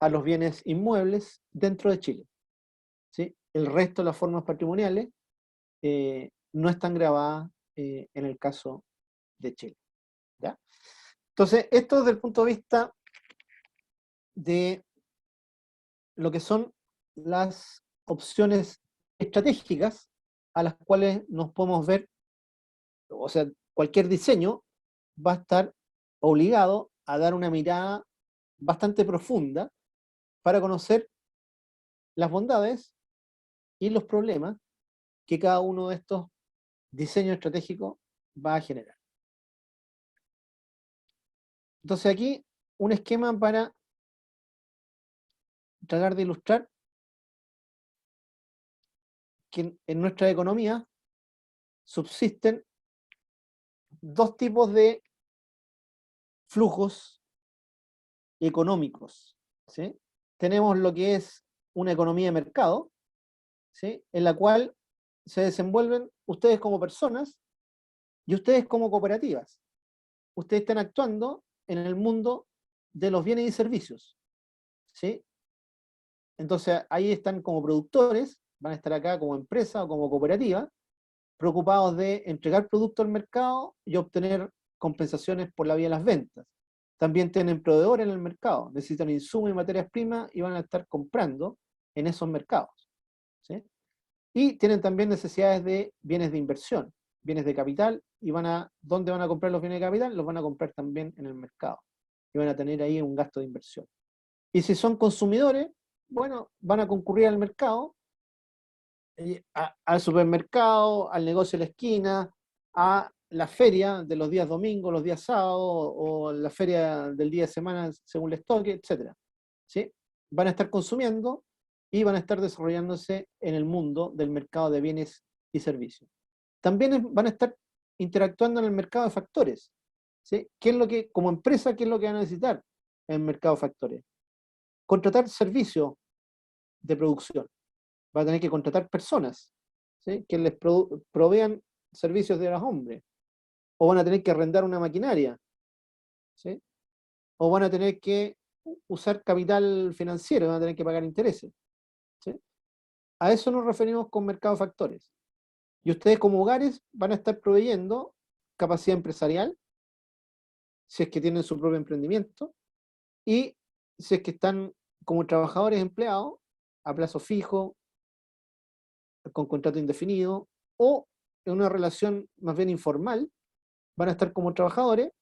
a los bienes inmuebles dentro de Chile. ¿Sí? El resto de las formas patrimoniales no están grabadas en el caso de Chile. ¿Ya? Entonces, esto desde el punto de vista de lo que son las opciones estratégicas a las cuales nos podemos ver, o sea, cualquier diseño va a estar obligado a dar una mirada bastante profunda para conocer las bondades y los problemas que cada uno de estos diseños estratégicos va a generar. Entonces aquí un esquema para tratar de ilustrar que en nuestra economía subsisten dos tipos de flujos económicos, ¿sí? Tenemos lo que es una economía de mercado, ¿sí? En la cual se desenvuelven ustedes como personas y ustedes como cooperativas. Ustedes están actuando en el mundo de los bienes y servicios, ¿sí? Entonces ahí están como productores, van a estar acá como empresa o como cooperativa, preocupados de entregar producto al mercado y obtener compensaciones por la vía de las ventas. También tienen proveedores en el mercado, necesitan insumos y materias primas y van a estar comprando en esos mercados, ¿sí? Y tienen también necesidades de bienes de inversión, bienes de capital, y ¿dónde van a comprar los bienes de capital? Los van a comprar también en el mercado, y van a tener ahí un gasto de inversión. Y si son consumidores, bueno, van a concurrir al mercado, al supermercado, al negocio de la esquina, a la feria de los días domingos, los días sábados, o la feria del día de semana según les toque, etc. ¿Sí? Van a estar consumiendo y van a estar desarrollándose en el mundo del mercado de bienes y servicios. También van a estar interactuando en el mercado de factores, ¿sí? ¿Qué es lo que, como empresa, qué es lo que van a necesitar en el mercado de factores? Contratar servicios de producción. Va a tener que contratar personas, ¿sí? Que les provean servicios de los hombres. O van a tener que arrendar una maquinaria, ¿sí? O van a tener que usar capital financiero, van a tener que pagar intereses, ¿sí? A eso nos referimos con mercado de factores. Y ustedes como hogares van a estar proveyendo capacidad empresarial, si es que tienen su propio emprendimiento, y si es que están como trabajadores empleados, a plazo fijo, con contrato indefinido, o en una relación más bien informal, van a estar como trabajadores,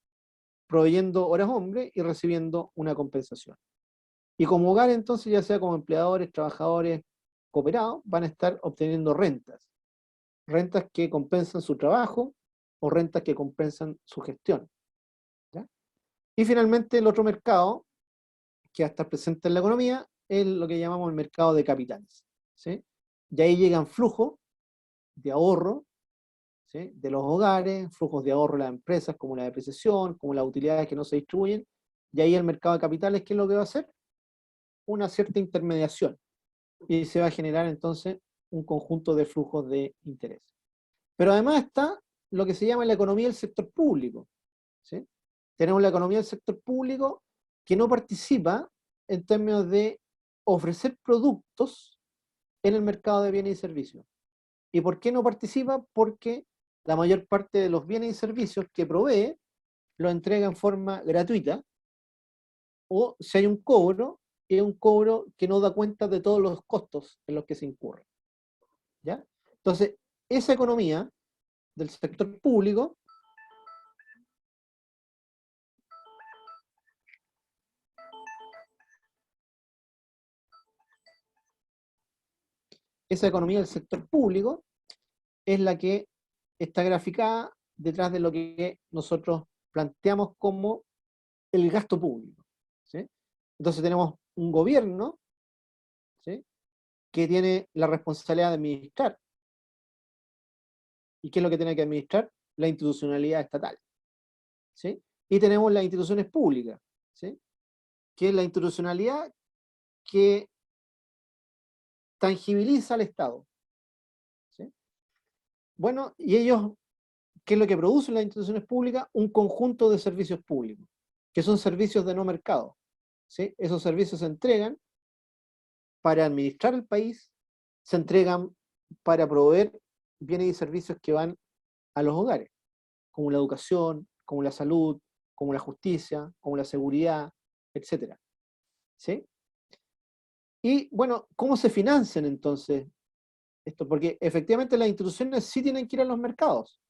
proveyendo horas hombre y recibiendo una compensación. Y como hogar, entonces, ya sea como empleadores, trabajadores, cooperados, van a estar obteniendo rentas. Rentas que compensan su trabajo o rentas que compensan su gestión, ¿ya? Y finalmente el otro mercado que va a estar presente en la economía es lo que llamamos el mercado de capitales, ¿sí? Y ahí llegan flujos de ahorro, ¿sí? De los hogares, flujos de ahorro de las empresas, como la depreciación, como las utilidades que no se distribuyen, y ahí el mercado de capitales, ¿qué es lo que va a hacer? Una cierta intermediación, y se va a generar entonces un conjunto de flujos de interés. Pero además está lo que se llama la economía del sector público, ¿sí? Tenemos la economía del sector público que no participa en términos de ofrecer productos en el mercado de bienes y servicios. ¿Y por qué no participa? Porque la mayor parte de los bienes y servicios que provee lo entrega en forma gratuita, o si hay un cobro, es un cobro que no da cuenta de todos los costos en los que se incurren, ¿ya? Entonces, esa economía del sector público es la que está graficada detrás de lo que nosotros planteamos como el gasto público, ¿sí? Entonces tenemos un gobierno, ¿sí? Que tiene la responsabilidad de administrar. ¿Y qué es lo que tiene que administrar? La institucionalidad estatal, ¿sí? Y tenemos las instituciones públicas, ¿sí? Que es la institucionalidad que tangibiliza al Estado, ¿sí? Bueno, y ellos, ¿qué es lo que producen las instituciones públicas? Un conjunto de servicios públicos, que son servicios de no mercado, ¿sí? Esos servicios se entregan para administrar el país, se entregan para proveer bienes y servicios que van a los hogares, como la educación, como la salud, como la justicia, como la seguridad, etc. ¿Sí? Y bueno, ¿cómo se financian entonces esto? Porque efectivamente las instituciones sí tienen que ir a los mercados.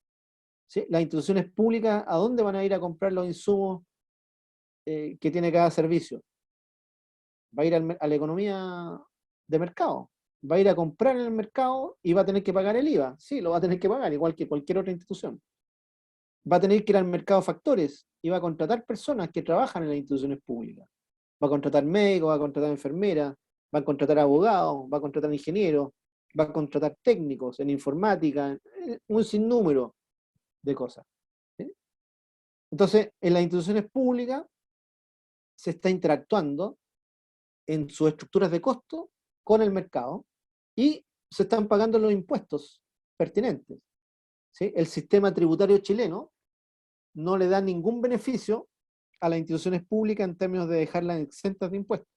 ¿Sí? Las instituciones públicas, ¿a dónde van a ir a comprar los insumos que tiene cada servicio? Va a ir a la economía de mercado. Va a ir a comprar en el mercado y va a tener que pagar el IVA. Sí, lo va a tener que pagar, igual que cualquier otra institución. Va a tener que ir al mercado de factores y va a contratar personas que trabajan en las instituciones públicas. Va a contratar médicos, va a contratar enfermeras, va a contratar abogados, va a contratar ingenieros, va a contratar técnicos en informática, un sinnúmero de cosas. ¿Sí? Entonces, en las instituciones públicas se está interactuando en sus estructuras de costo con el mercado y se están pagando los impuestos pertinentes. ¿Sí? El sistema tributario chileno no le da ningún beneficio a las instituciones públicas en términos de dejarlas exentas de impuestos.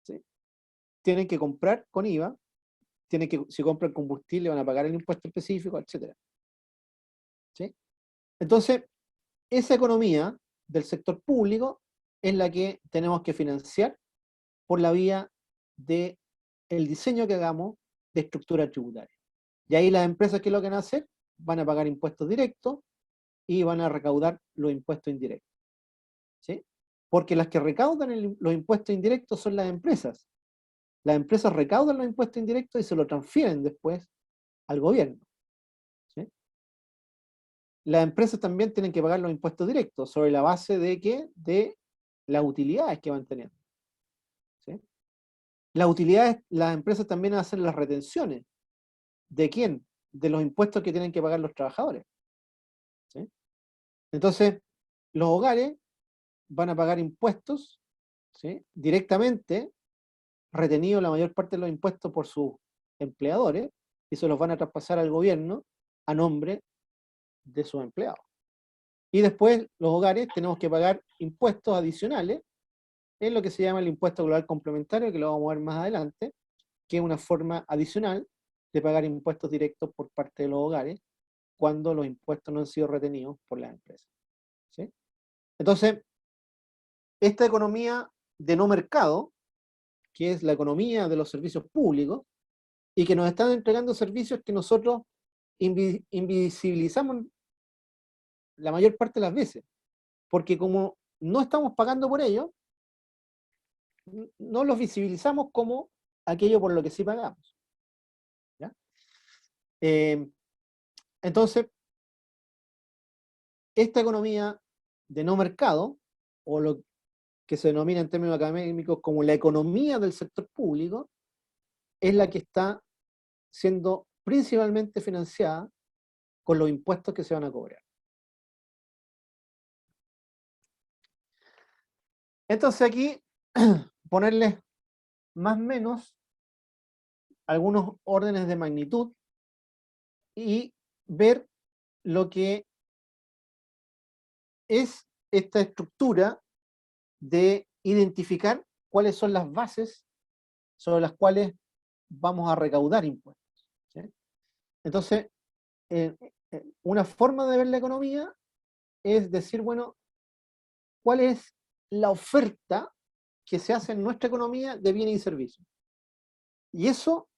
¿Sí? Tienen que comprar con IVA, si compran combustible van a pagar el impuesto específico, etc. ¿Sí? Entonces, esa economía del sector público es la que tenemos que financiar por la vía del diseño que hagamos de estructura tributaria. Y ahí las empresas, ¿qué es lo que van a hacer? Van a pagar impuestos directos y van a recaudar los impuestos indirectos. ¿Sí? Porque las que recaudan los impuestos indirectos son las empresas. Las empresas recaudan los impuestos indirectos y se lo transfieren después al gobierno. ¿Sí? Las empresas también tienen que pagar los impuestos directos, sobre la base de ¿qué? De las utilidades que van teniendo. ¿Sí? Las utilidades, las empresas también hacen las retenciones. ¿De quién? De los impuestos que tienen que pagar los trabajadores. ¿Sí? Entonces, los hogares van a pagar impuestos, ¿sí? Directamente, retenidos la mayor parte de los impuestos por sus empleadores, y se los van a traspasar al gobierno a nombre de sus empleados. Y después, los hogares tenemos que pagar impuestos adicionales, en lo que se llama el impuesto global complementario, que lo vamos a ver más adelante, que es una forma adicional de pagar impuestos directos por parte de los hogares, cuando los impuestos no han sido retenidos por las empresas. ¿Sí? Entonces, esta economía de no mercado, que es la economía de los servicios públicos, y que nos están entregando servicios que nosotros invisibilizamos la mayor parte de las veces, porque como no estamos pagando por ellos, no los visibilizamos como aquello por lo que sí pagamos. ¿Ya? Entonces, esta economía de no mercado, o lo que se denomina en términos académicos como la economía del sector público, es la que está siendo principalmente financiada con los impuestos que se van a cobrar. Entonces aquí, ponerles más o menos algunos órdenes de magnitud y ver lo que es esta estructura de identificar cuáles son las bases sobre las cuales vamos a recaudar impuestos. ¿Sí? Entonces, una forma de ver la economía es decir, bueno, ¿cuál es la oferta que se hace en nuestra economía de bienes y servicios? Y eso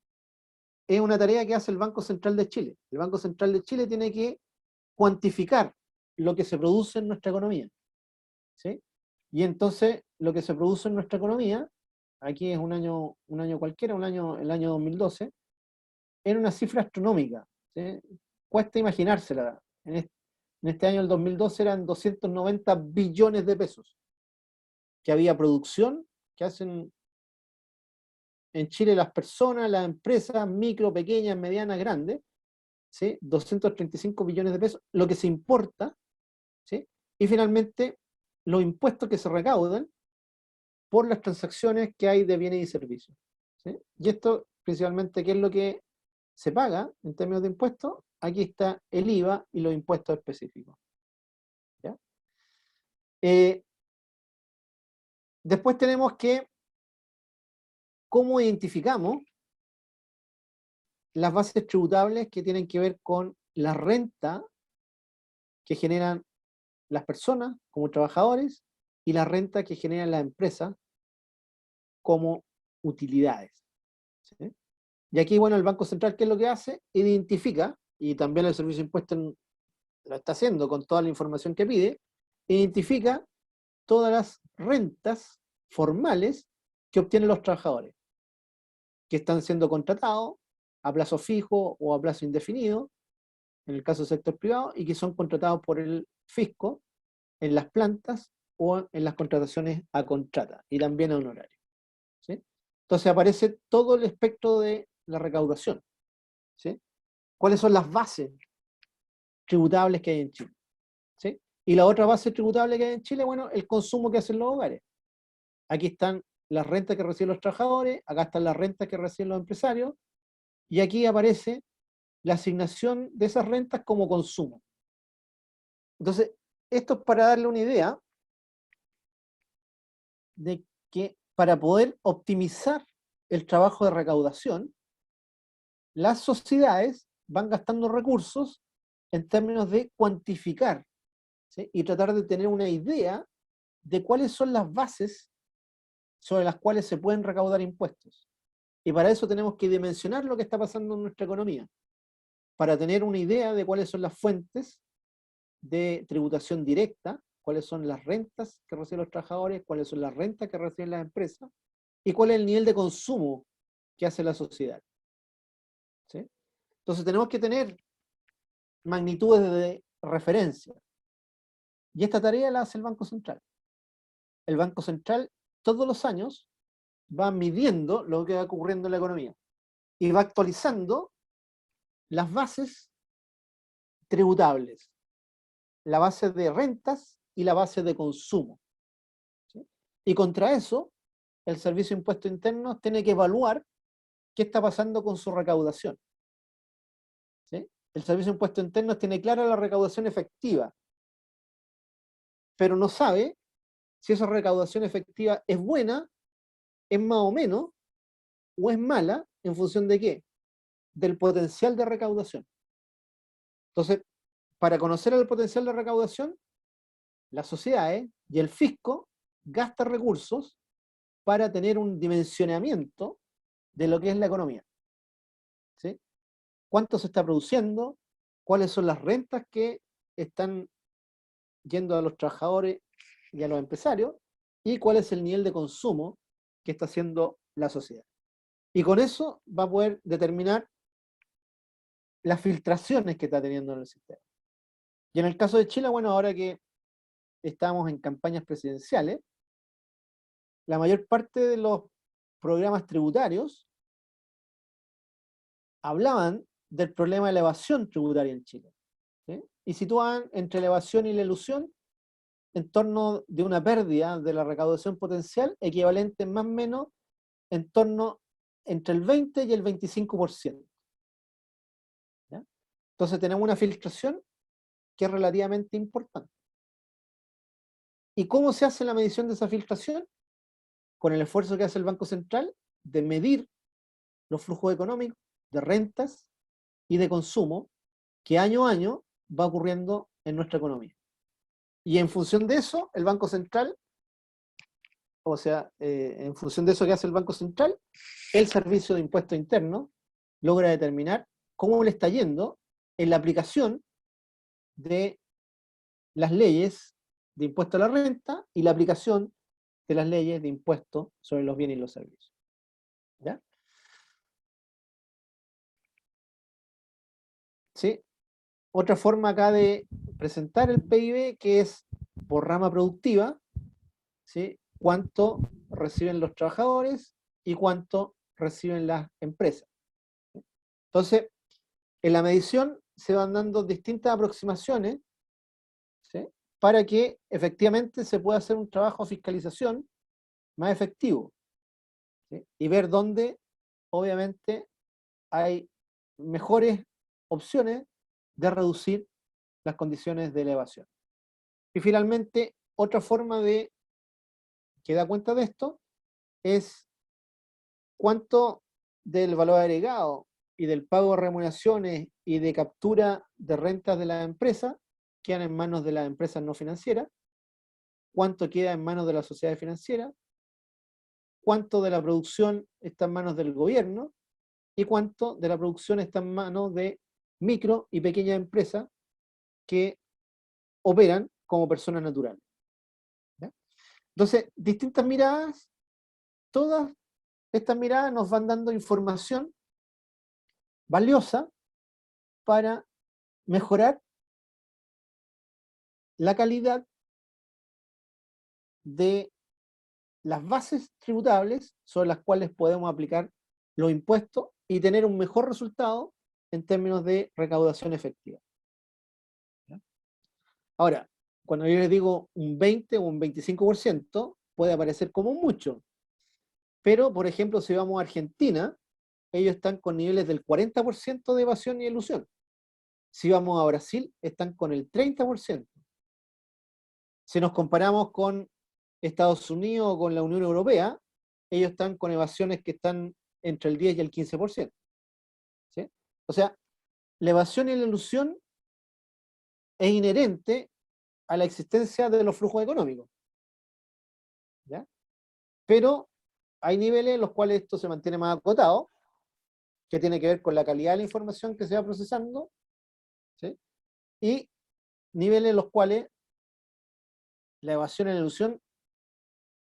es una tarea que hace el Banco Central de Chile. El Banco Central de Chile tiene que cuantificar lo que se produce en nuestra economía. ¿Sí? Y entonces, lo que se produce en nuestra economía, aquí es un año cualquiera, el año 2012, era una cifra astronómica. ¿Sí? Cuesta imaginársela. En este año, el 2012, eran 290 billones de pesos. Que había producción, que hacen en Chile las personas, las empresas, micro, pequeñas, medianas, grandes, ¿sí? 235 billones de pesos, lo que se importa, ¿sí? Y finalmente los impuestos que se recaudan por las transacciones que hay de bienes y servicios. ¿Sí? Y esto, principalmente, ¿qué es lo que se paga en términos de impuestos? Aquí está el IVA y los impuestos específicos. ¿Ya? Después tenemos que, ¿cómo identificamos las bases tributables que tienen que ver con la renta que generan las personas como trabajadores y la renta que generan las empresas como utilidades. ¿Sí? Y aquí, bueno, el Banco Central, ¿qué es lo que hace? Identifica, y también el Servicio de Impuestos lo está haciendo con toda la información que pide, identifica todas las rentas formales que obtienen los trabajadores, que están siendo contratados a plazo fijo o a plazo indefinido, en el caso del sector privado, y que son contratados por el fisco en las plantas o en las contrataciones a contrata, y también a honorario. ¿Sí? Entonces aparece todo el espectro de la recaudación. ¿Sí? ¿Cuáles son las bases tributables que hay en Chile? ¿Sí? Y la otra base tributable que hay en Chile, bueno, el consumo que hacen los hogares. Aquí están las rentas que reciben los trabajadores, acá están las rentas que reciben los empresarios, y aquí aparece la asignación de esas rentas como consumo. Entonces, esto es para darle una idea de que para poder optimizar el trabajo de recaudación, las sociedades van gastando recursos en términos de cuantificar, ¿sí? Y tratar de tener una idea de cuáles son las bases sobre las cuales se pueden recaudar impuestos. Y para eso tenemos que dimensionar lo que está pasando en nuestra economía, para tener una idea de cuáles son las fuentes de tributación directa, cuáles son las rentas que reciben los trabajadores, cuáles son las rentas que reciben las empresas, y cuál es el nivel de consumo que hace la sociedad. ¿Sí? Entonces tenemos que tener magnitudes de referencia. Y esta tarea la hace el Banco Central. El Banco Central todos los años va midiendo lo que va ocurriendo en la economía y va actualizando las bases tributables, la base de rentas y la base de consumo. ¿Sí? Y contra eso, el Servicio de Impuestos Internos tiene que evaluar qué está pasando con su recaudación. ¿Sí? El Servicio de Impuestos Internos tiene clara la recaudación efectiva, pero no sabe si esa recaudación efectiva es buena, es más o menos, o es mala, en función de qué? Del potencial de recaudación. Entonces, para conocer el potencial de recaudación, las sociedades y el fisco gastan recursos para tener un dimensionamiento de lo que es la economía. ¿Sí? ¿Cuánto se está produciendo? ¿Cuáles son las rentas que están yendo a los trabajadores y a los empresarios? ¿Y cuál es el nivel de consumo que está haciendo la sociedad? Y con eso va a poder determinar las filtraciones que está teniendo en el sistema. Y en el caso de Chile, bueno, ahora que estamos en campañas presidenciales, la mayor parte de los programas tributarios hablaban del problema de la evasión tributaria en Chile. ¿Sí? Y situaban entre la evasión y la elusión en torno de una pérdida de la recaudación potencial equivalente más o menos en torno entre el 20 y el 25%. ¿Ya? Entonces tenemos una filtración que es relativamente importante. ¿Y cómo se hace la medición de esa filtración? Con el esfuerzo que hace el Banco Central de medir los flujos económicos, de rentas y de consumo que año a año va ocurriendo en nuestra economía. Y en función de eso, el Banco Central, o sea, en función de eso que hace el Banco Central, el Servicio de Impuestos Internos logra determinar cómo le está yendo en la aplicación de las leyes de impuesto a la renta y la aplicación de las leyes de impuesto sobre los bienes y los servicios. ¿Ya? ¿Sí? Otra forma acá de presentar el PIB, que es por rama productiva, ¿sí? Cuánto reciben los trabajadores y cuánto reciben las empresas. Entonces, en la medición se van dando distintas aproximaciones, ¿sí? Para que efectivamente se pueda hacer un trabajo de fiscalización más efectivo, ¿sí? Y ver dónde, obviamente, hay mejores opciones de reducir las condiciones de elevación. Y finalmente, otra forma de que da cuenta de esto es cuánto del valor agregado y del pago de remuneraciones y de captura de rentas de las empresas quedan en manos de las empresas no financieras, cuánto queda en manos de la sociedad financiera, cuánto de la producción está en manos del gobierno y cuánto de la producción está en manos de micro y pequeñas empresas que operan como personas naturales. ¿Ya? Entonces, distintas miradas, todas estas miradas nos van dando información valiosa para mejorar la calidad de las bases tributables sobre las cuales podemos aplicar los impuestos y tener un mejor resultado en términos de recaudación efectiva. ¿Ya? Ahora, cuando yo les digo un 20 o un 25%, puede parecer como mucho, pero, por ejemplo, si vamos a Argentina, ellos están con niveles del 40% de evasión y elusión. Si vamos a Brasil, están con el 30%. Si nos comparamos con Estados Unidos o con la Unión Europea, ellos están con evasiones que están entre el 10 y el 15%. ¿Sí? O sea, la evasión y la elusión es inherente a la existencia de los flujos económicos. ¿Ya? Pero hay niveles en los cuales esto se mantiene más acotado, que tiene que ver con la calidad de la información que se va procesando, ¿sí? Y niveles en los cuales la evasión y la elusión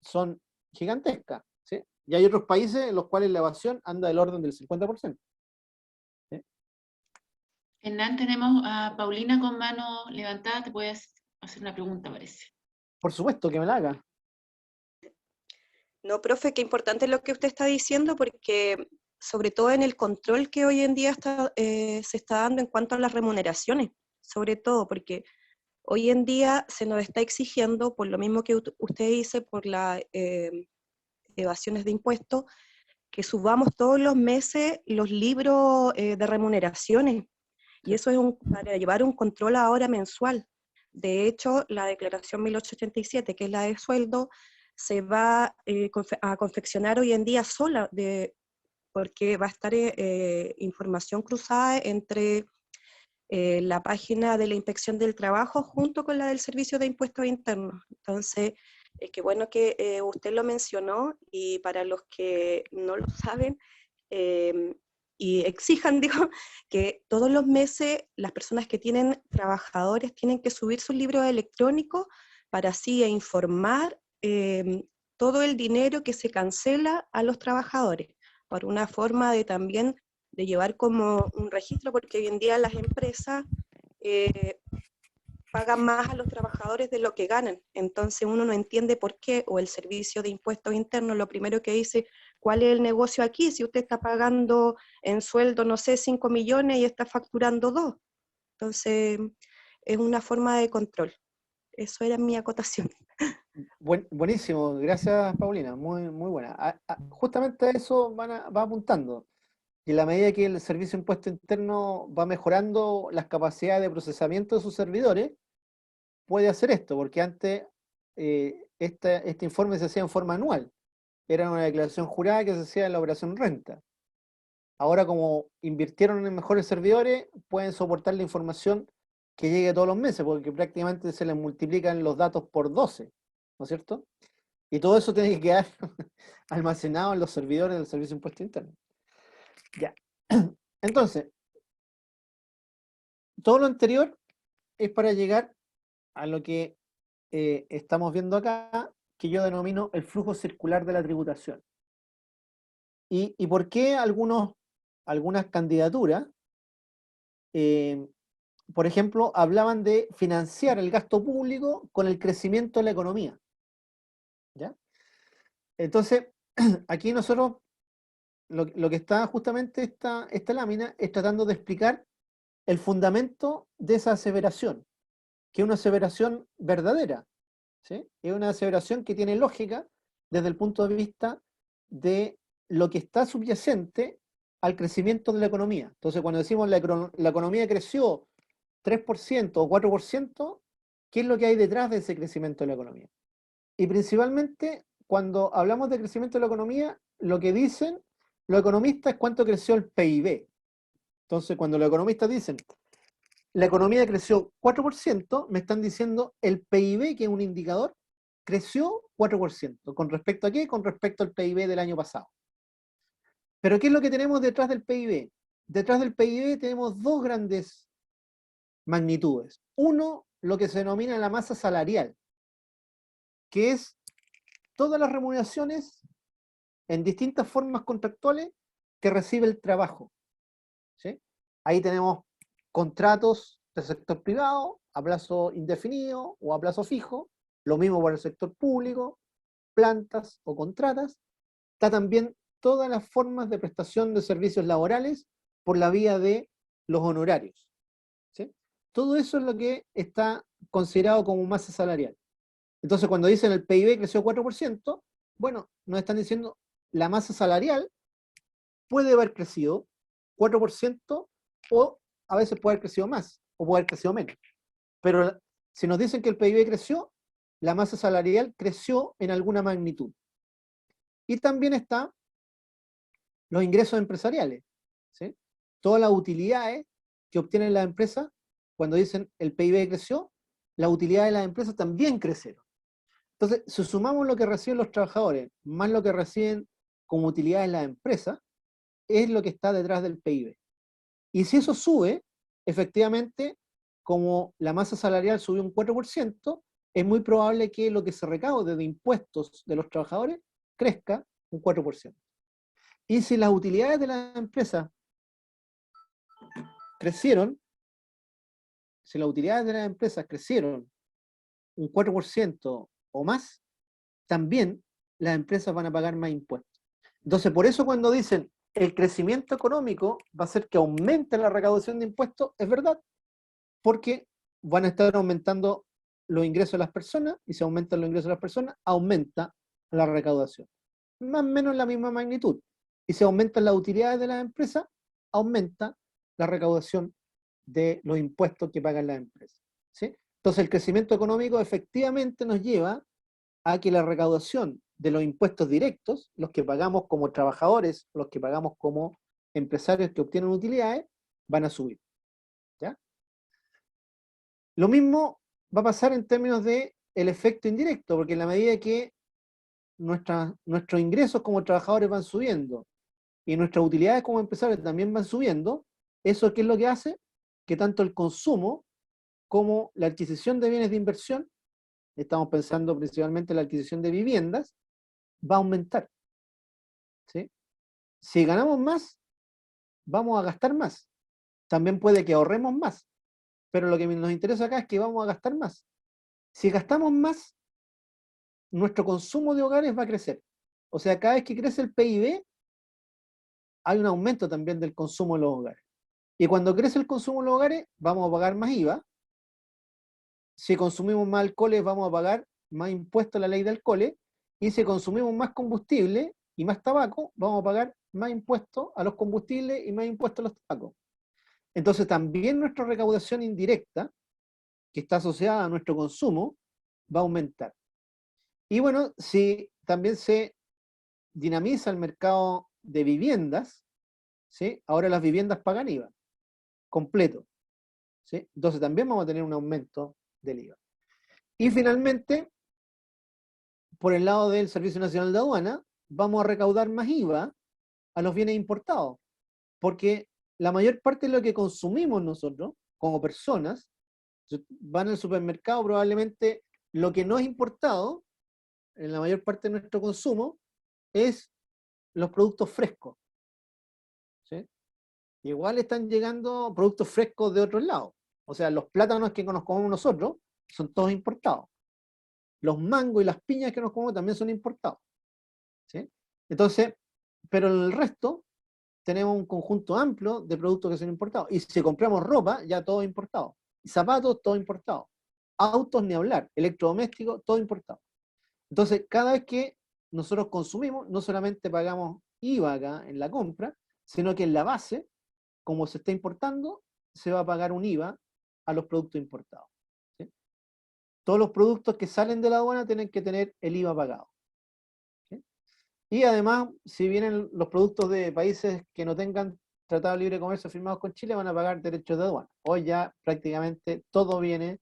son gigantescas, ¿sí? Y hay otros países en los cuales la evasión anda del orden del 50%. ¿Sí? Hernán, tenemos a Paulina con mano levantada, te puedes hacer una pregunta, parece. Por supuesto, que me la haga. No, profe, qué importante lo que usted está diciendo, porque sobre todo en el control que hoy en día se está dando en cuanto a las remuneraciones, sobre todo porque hoy en día se nos está exigiendo, por lo mismo que usted dice, por las evasiones de impuestos, que subamos todos los meses los libros de remuneraciones, y eso es para llevar un control ahora mensual. De hecho, la declaración 1887, que es la de sueldo, se va a confeccionar hoy en día sola, porque va a estar información cruzada entre la página de la Inspección del Trabajo junto con la del Servicio de Impuestos Internos. Entonces, qué bueno que usted lo mencionó, y para los que no lo saben, y exijan, digo, que todos los meses las personas que tienen trabajadores tienen que subir sus libros electrónicos para así informar todo el dinero que se cancela a los trabajadores, por una forma de también de llevar como un registro, porque hoy en día las empresas pagan más a los trabajadores de lo que ganan, entonces uno no entiende por qué, o el Servicio de Impuestos Internos lo primero que dice, ¿cuál es el negocio aquí? Si usted está pagando en sueldo, no sé, 5 millones y está facturando 2. Entonces, es una forma de control. Eso era mi acotación. Buenísimo, gracias Paulina, muy, muy buena. Justamente a eso va apuntando. Y en la medida que el Servicio de Impuesto Interno va mejorando las capacidades de procesamiento de sus servidores, puede hacer esto, porque antes este informe se hacía en forma anual. Era una declaración jurada que se hacía en la operación renta. Ahora, como invirtieron en mejores servidores, pueden soportar la información que llegue todos los meses, porque prácticamente se les multiplican los datos por 12, ¿no es cierto? Y todo eso tiene que quedar almacenado en los servidores del Servicio de Impuesto Interno. Ya. Entonces, todo lo anterior es para llegar a lo que estamos viendo acá, que yo denomino el flujo circular de la tributación. ¿Y por qué algunas candidaturas, por ejemplo, hablaban de financiar el gasto público con el crecimiento de la economía? ¿Ya? Entonces, aquí nosotros, lo que está justamente esta lámina es tratando de explicar el fundamento de esa aseveración, que es una aseveración verdadera, ¿sí? Es una aseveración que tiene lógica desde el punto de vista de lo que está subyacente al crecimiento de la economía. Entonces, cuando decimos la economía creció 3% o 4%, ¿qué es lo que hay detrás de ese crecimiento de la economía? Y principalmente, cuando hablamos de crecimiento de la economía, lo que dicen los economistas es cuánto creció el PIB, Entonces, cuando los economistas dicen, la economía creció 4%, me están diciendo el PIB, que es un indicador, creció 4%. ¿Con respecto a qué? Con respecto al PIB del año pasado. Pero ¿qué es lo que tenemos detrás del PIB? Detrás del PIB tenemos dos grandes magnitudes. Uno, lo que se denomina la masa salarial, que es todas las remuneraciones en distintas formas contractuales que recibe el trabajo. ¿Sí? Ahí tenemos contratos del sector privado a plazo indefinido o a plazo fijo, lo mismo para el sector público, plantas o contratas. Está también todas las formas de prestación de servicios laborales por la vía de los honorarios. ¿Sí? Todo eso es lo que está considerado como masa salarial. Entonces, cuando dicen el PIB creció 4%, bueno, nos están diciendo la masa salarial puede haber crecido 4% o a veces puede haber crecido más o puede haber crecido menos. Pero si nos dicen que el PIB creció, la masa salarial creció en alguna magnitud. Y también está los ingresos empresariales, ¿sí? Todas las utilidades que obtienen las empresas, cuando dicen el PIB creció, las utilidades de las empresas también crecieron. Entonces, si sumamos lo que reciben los trabajadores, más lo que reciben como utilidades las empresas, es lo que está detrás del PIB. Y si eso sube, efectivamente, como la masa salarial subió un 4%, es muy probable que lo que se recaude de impuestos de los trabajadores crezca un 4%. Y si las utilidades de las empresas crecieron, un 4% o más, también las empresas van a pagar más impuestos. Entonces, por eso cuando dicen el crecimiento económico va a hacer que aumente la recaudación de impuestos, es verdad, porque van a estar aumentando los ingresos de las personas, y si aumentan los ingresos de las personas, aumenta la recaudación. Más o menos en la misma magnitud. Y si aumentan las utilidades de las empresas, aumenta la recaudación de los impuestos que pagan las empresas. ¿Sí? Entonces el crecimiento económico efectivamente nos lleva a que la recaudación de los impuestos directos, los que pagamos como trabajadores, los que pagamos como empresarios que obtienen utilidades, van a subir. ¿Ya? Lo mismo va a pasar en términos de el efecto indirecto, porque en la medida que nuestros ingresos como trabajadores van subiendo y nuestras utilidades como empresarios también van subiendo, ¿eso qué es lo que hace? Que tanto el consumo como la adquisición de bienes de inversión, estamos pensando principalmente en la adquisición de viviendas, va a aumentar. ¿Sí? Si ganamos más, vamos a gastar más. También puede que ahorremos más, pero lo que nos interesa acá es que vamos a gastar más. Si gastamos más, nuestro consumo de hogares va a crecer. O sea, cada vez que crece el PIB, hay un aumento también del consumo en los hogares. Y cuando crece el consumo en los hogares, vamos a pagar más IVA. Si consumimos más alcoholes, vamos a pagar más impuestos a la ley de alcoholes. Y si consumimos más combustible y más tabaco, vamos a pagar más impuestos a los combustibles y más impuestos a los tabacos. Entonces también nuestra recaudación indirecta, que está asociada a nuestro consumo, va a aumentar. Y bueno, si también se dinamiza el mercado de viviendas, ¿sí? Ahora las viviendas pagan IVA completo, ¿sí? Entonces también vamos a tener un aumento del IVA. Y finalmente, por el lado del Servicio Nacional de Aduana, vamos a recaudar más IVA a los bienes importados, porque la mayor parte de lo que consumimos nosotros, como personas, van al supermercado, probablemente lo que no es importado, en la mayor parte de nuestro consumo, es los productos frescos. ¿Sí? Igual están llegando productos frescos de otros lados. O sea, los plátanos que nos comemos nosotros son todos importados. Los mangos y las piñas que nos comemos también son importados. ¿Sí? Entonces, pero en el resto tenemos un conjunto amplio de productos que son importados. Y si compramos ropa, ya todo importado. Y zapatos, todo importado. Autos, ni hablar. Electrodomésticos, todo importado. Entonces, cada vez que nosotros consumimos, no solamente pagamos IVA acá en la compra, sino que en la base, como se está importando, se va a pagar un IVA a los productos importados. ¿Sí? Todos los productos que salen de la aduana tienen que tener el IVA pagado. ¿Sí? Y además, si vienen los productos de países que no tengan tratados de libre comercio firmados con Chile van a pagar derechos de aduana. Hoy ya prácticamente todo viene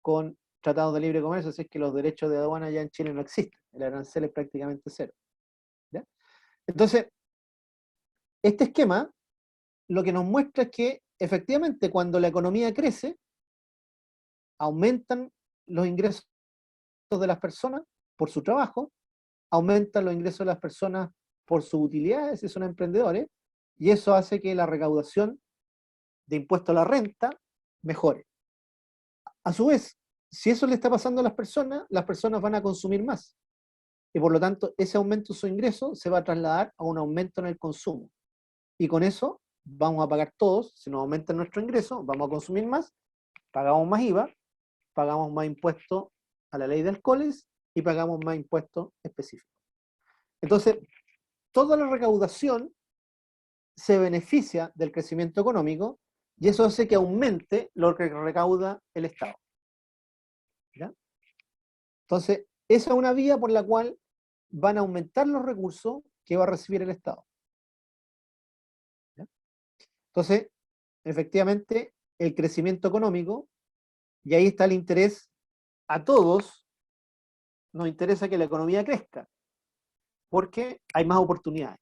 con tratados de libre comercio, así es que los derechos de aduana ya en Chile no existen. El arancel es prácticamente cero. ¿Ya? Entonces, este esquema lo que nos muestra es que efectivamente cuando la economía crece, aumentan los ingresos de las personas por su trabajo, aumentan los ingresos de las personas por sus utilidades, si son emprendedores, y eso hace que la recaudación de impuesto a la renta mejore. A su vez, si eso le está pasando a las personas van a consumir más. Y por lo tanto, ese aumento de su ingreso se va a trasladar a un aumento en el consumo. Y con eso vamos a pagar todos, si nos aumenta nuestro ingreso, vamos a consumir más, pagamos más IVA, pagamos más impuestos a la ley de alcoholes y pagamos más impuestos específicos. Entonces, toda la recaudación se beneficia del crecimiento económico y eso hace que aumente lo que recauda el Estado. ¿Ya? Entonces, esa es una vía por la cual van a aumentar los recursos que va a recibir el Estado. ¿Ya? Entonces, efectivamente, el crecimiento económico, y ahí está el interés, a todos nos interesa que la economía crezca, porque hay más oportunidades.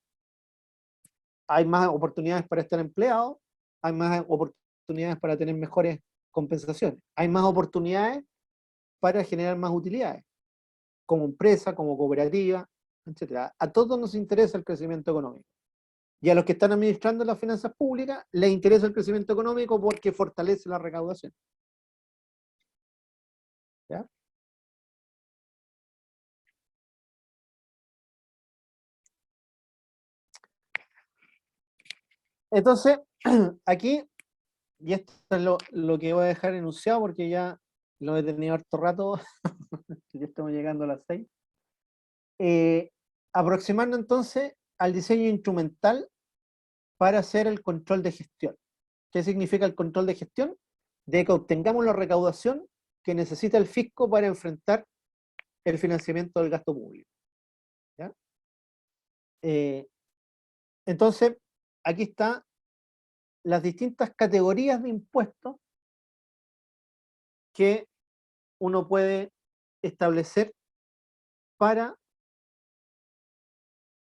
Hay más oportunidades para estar empleados, hay más oportunidades para tener mejores compensaciones, hay más oportunidades para generar más utilidades, como empresa, como cooperativa, etc. A todos nos interesa el crecimiento económico. Y a los que están administrando las finanzas públicas les interesa el crecimiento económico porque fortalece la recaudación. ¿Ya? Entonces, aquí, y esto es lo que voy a dejar enunciado porque ya lo he tenido harto rato, ya estamos llegando a las 6. Aproximando entonces al diseño instrumental para hacer el control de gestión. ¿Qué significa el control de gestión? De que obtengamos la recaudación que necesita el fisco para enfrentar el financiamiento del gasto público. ¿Ya? Entonces, aquí están las distintas categorías de impuestos que uno puede establecer para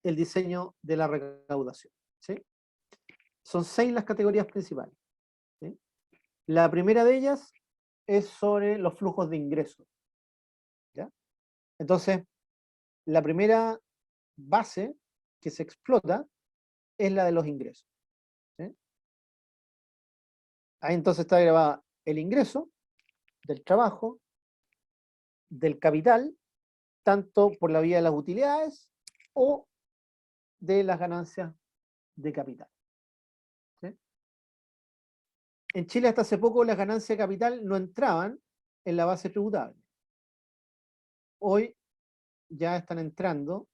el diseño de la recaudación. ¿Sí? Son 6 las categorías principales. ¿Sí? La primera de ellas es sobre los flujos de ingresos. ¿Ya? Entonces, la primera base que se explota es la de los ingresos. ¿Sí? Ahí entonces está grabada el ingreso del trabajo, del capital, tanto por la vía de las utilidades o de las ganancias de capital. ¿Sí? En Chile hasta hace poco las ganancias de capital no entraban en la base tributable. Hoy ya están entrando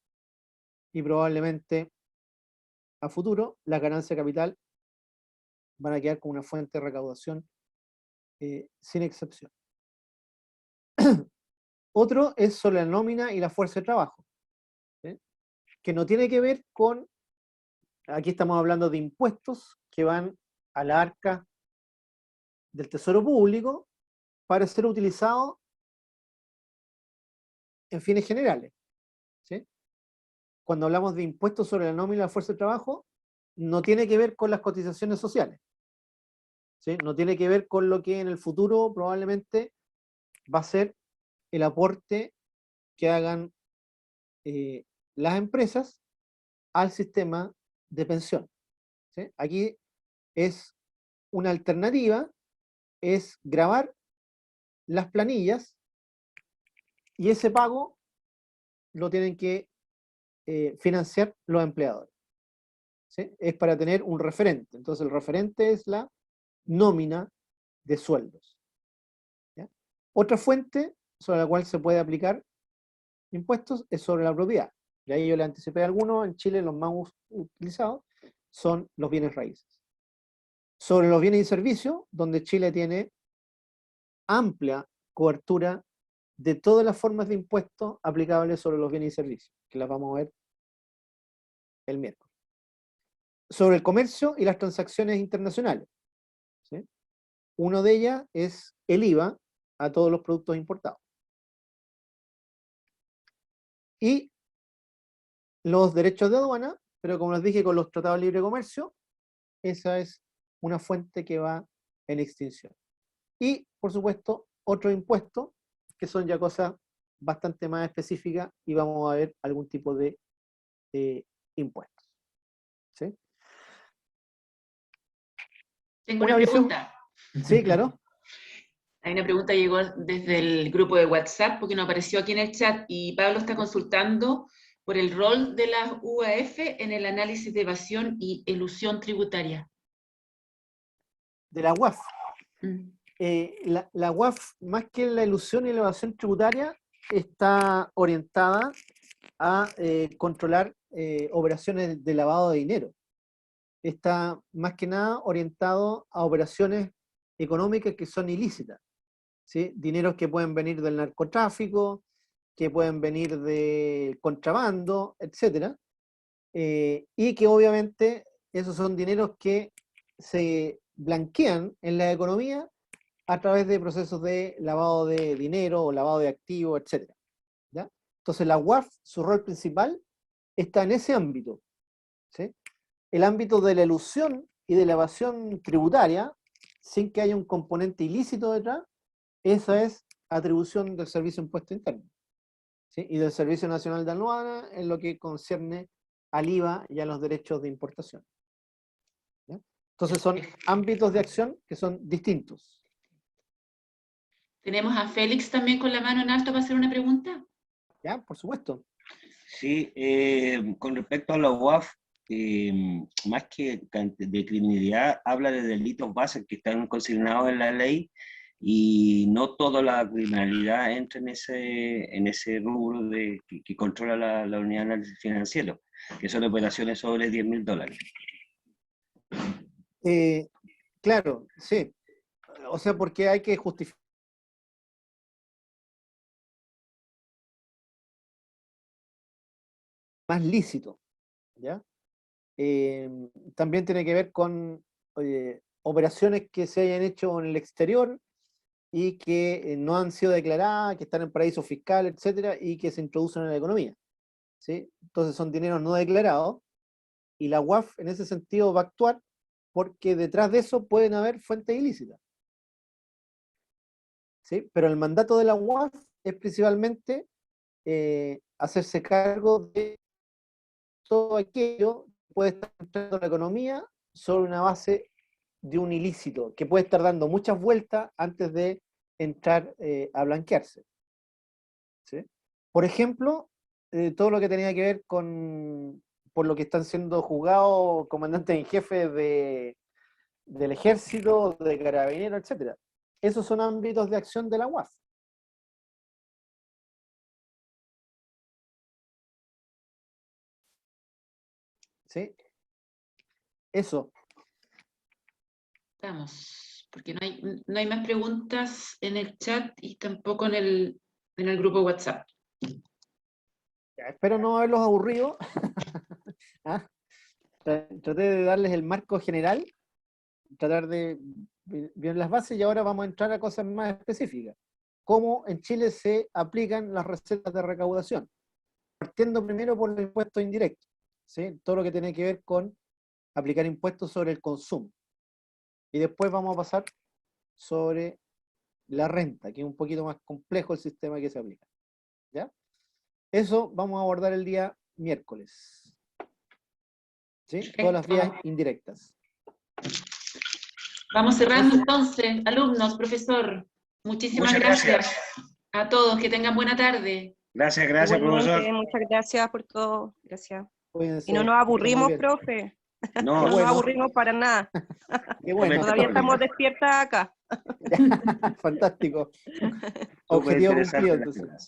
y probablemente a futuro las ganancias de capital van a quedar como una fuente de recaudación sin excepción. Otro es sobre la nómina y la fuerza de trabajo, ¿sí? Que no tiene que ver con, aquí estamos hablando de impuestos que van a la arca del Tesoro Público para ser utilizados en fines generales. ¿Sí? Cuando hablamos de impuestos sobre la nómina y la fuerza de trabajo, no tiene que ver con las cotizaciones sociales. ¿Sí? No tiene que ver con lo que en el futuro probablemente va a ser el aporte que hagan las empresas al sistema de pensión. ¿Sí? Aquí es una alternativa, es gravar las planillas y ese pago lo tienen que financiar los empleadores. ¿Sí? Es para tener un referente. Entonces el referente es la nómina de sueldos. ¿Ya? Otra fuente sobre la cual se puede aplicar impuestos es sobre la propiedad. Y ahí yo le anticipé algunos, en Chile los más utilizados son los bienes raíces. Sobre los bienes y servicios, donde Chile tiene amplia cobertura de todas las formas de impuestos aplicables sobre los bienes y servicios, que las vamos a ver el miércoles. sobre el comercio y las transacciones internacionales. ¿Sí? Uno de ellas es el IVA a todos los productos importados. Y los derechos de aduana, pero como les dije, con los tratados de libre comercio, esa es una fuente que va en extinción. Y, por supuesto, otros impuestos, que son ya cosas bastante más específicas, y vamos a ver algún tipo de impuestos. ¿Sí? Tengo una pregunta. Sí, claro. Hay una pregunta que llegó desde el grupo de WhatsApp, porque no apareció aquí en el chat, y Pablo está consultando por el rol de las UAF en el análisis de evasión y elusión tributaria. De la UAF. La UAF, más que la elusión y la evasión tributaria, está orientada a controlar operaciones de lavado de dinero. Está más que nada orientado a operaciones económicas que son ilícitas, ¿sí? Dineros que pueden venir del narcotráfico, que pueden venir de contrabando, etc. Y que obviamente esos son dineros que se blanquean en la economía a través de procesos de lavado de dinero o lavado de activos, etc. ¿Ya? Entonces la UAF, su rol principal está en ese ámbito, ¿sí? El ámbito de la elusión y de la evasión tributaria, sin que haya un componente ilícito detrás, esa es atribución del Servicio de Impuesto Interno, ¿sí? Y del Servicio Nacional de Aduana en lo que concierne al IVA y a los derechos de importación. ¿Ya? Entonces son ámbitos de acción que son distintos. Tenemos a Félix también con la mano en alto para hacer una pregunta. Ya, por supuesto. Sí, con respecto a la UAF, más que de criminalidad, habla de delitos bases que están consignados en la ley, y no toda la criminalidad entra en ese rubro que controla la unidad de análisis financiero, que son operaciones sobre $10.000. Claro, sí. O sea, porque hay que justificar más lícito, ¿ya? También tiene que ver con operaciones que se hayan hecho en el exterior y que no han sido declaradas, que están en paraísos fiscales, etcétera, y que se introducen en la economía, ¿sí? Entonces son dineros no declarados, y la UAF en ese sentido va a actuar porque detrás de eso pueden haber fuentes ilícitas, ¿sí? Pero el mandato de la UAF es principalmente hacerse cargo de todo aquello que puede estar entrando a la economía sobre una base de un ilícito, que puede estar dando muchas vueltas antes de entrar a blanquearse, ¿sí? Por ejemplo, todo lo que tenía que ver por lo que están siendo juzgados comandantes en jefe del ejército, de carabineros, etc. Esos son ámbitos de acción de la UAF. ¿Sí? Eso. Estamos, porque no hay más preguntas en el chat y tampoco en el grupo WhatsApp. Ya, espero no haberlos aburrido. ¿Ah? Traté de darles el marco general, tratar de ver las bases, y ahora vamos a entrar a cosas más específicas. Cómo en Chile se aplican las recetas de recaudación. Partiendo primero por los impuestos indirectos, ¿sí? Todo lo que tiene que ver con aplicar impuestos sobre el consumo. Y después vamos a pasar sobre la renta, que es un poquito más complejo el sistema que se aplica. ¿Ya? Eso vamos a abordar el día miércoles. ¿Sí? Todas las vías indirectas. Vamos cerrando entonces, alumnos, profesor. Muchísimas gracias a todos, que tengan buena tarde. Gracias, profesor. Muchas gracias por todo. Gracias. Cuídense. Y no nos aburrimos, profe. No, no nos aburrimos para nada. Qué bueno. Todavía estamos despiertas acá. Fantástico. Objetivo cumplido, entonces.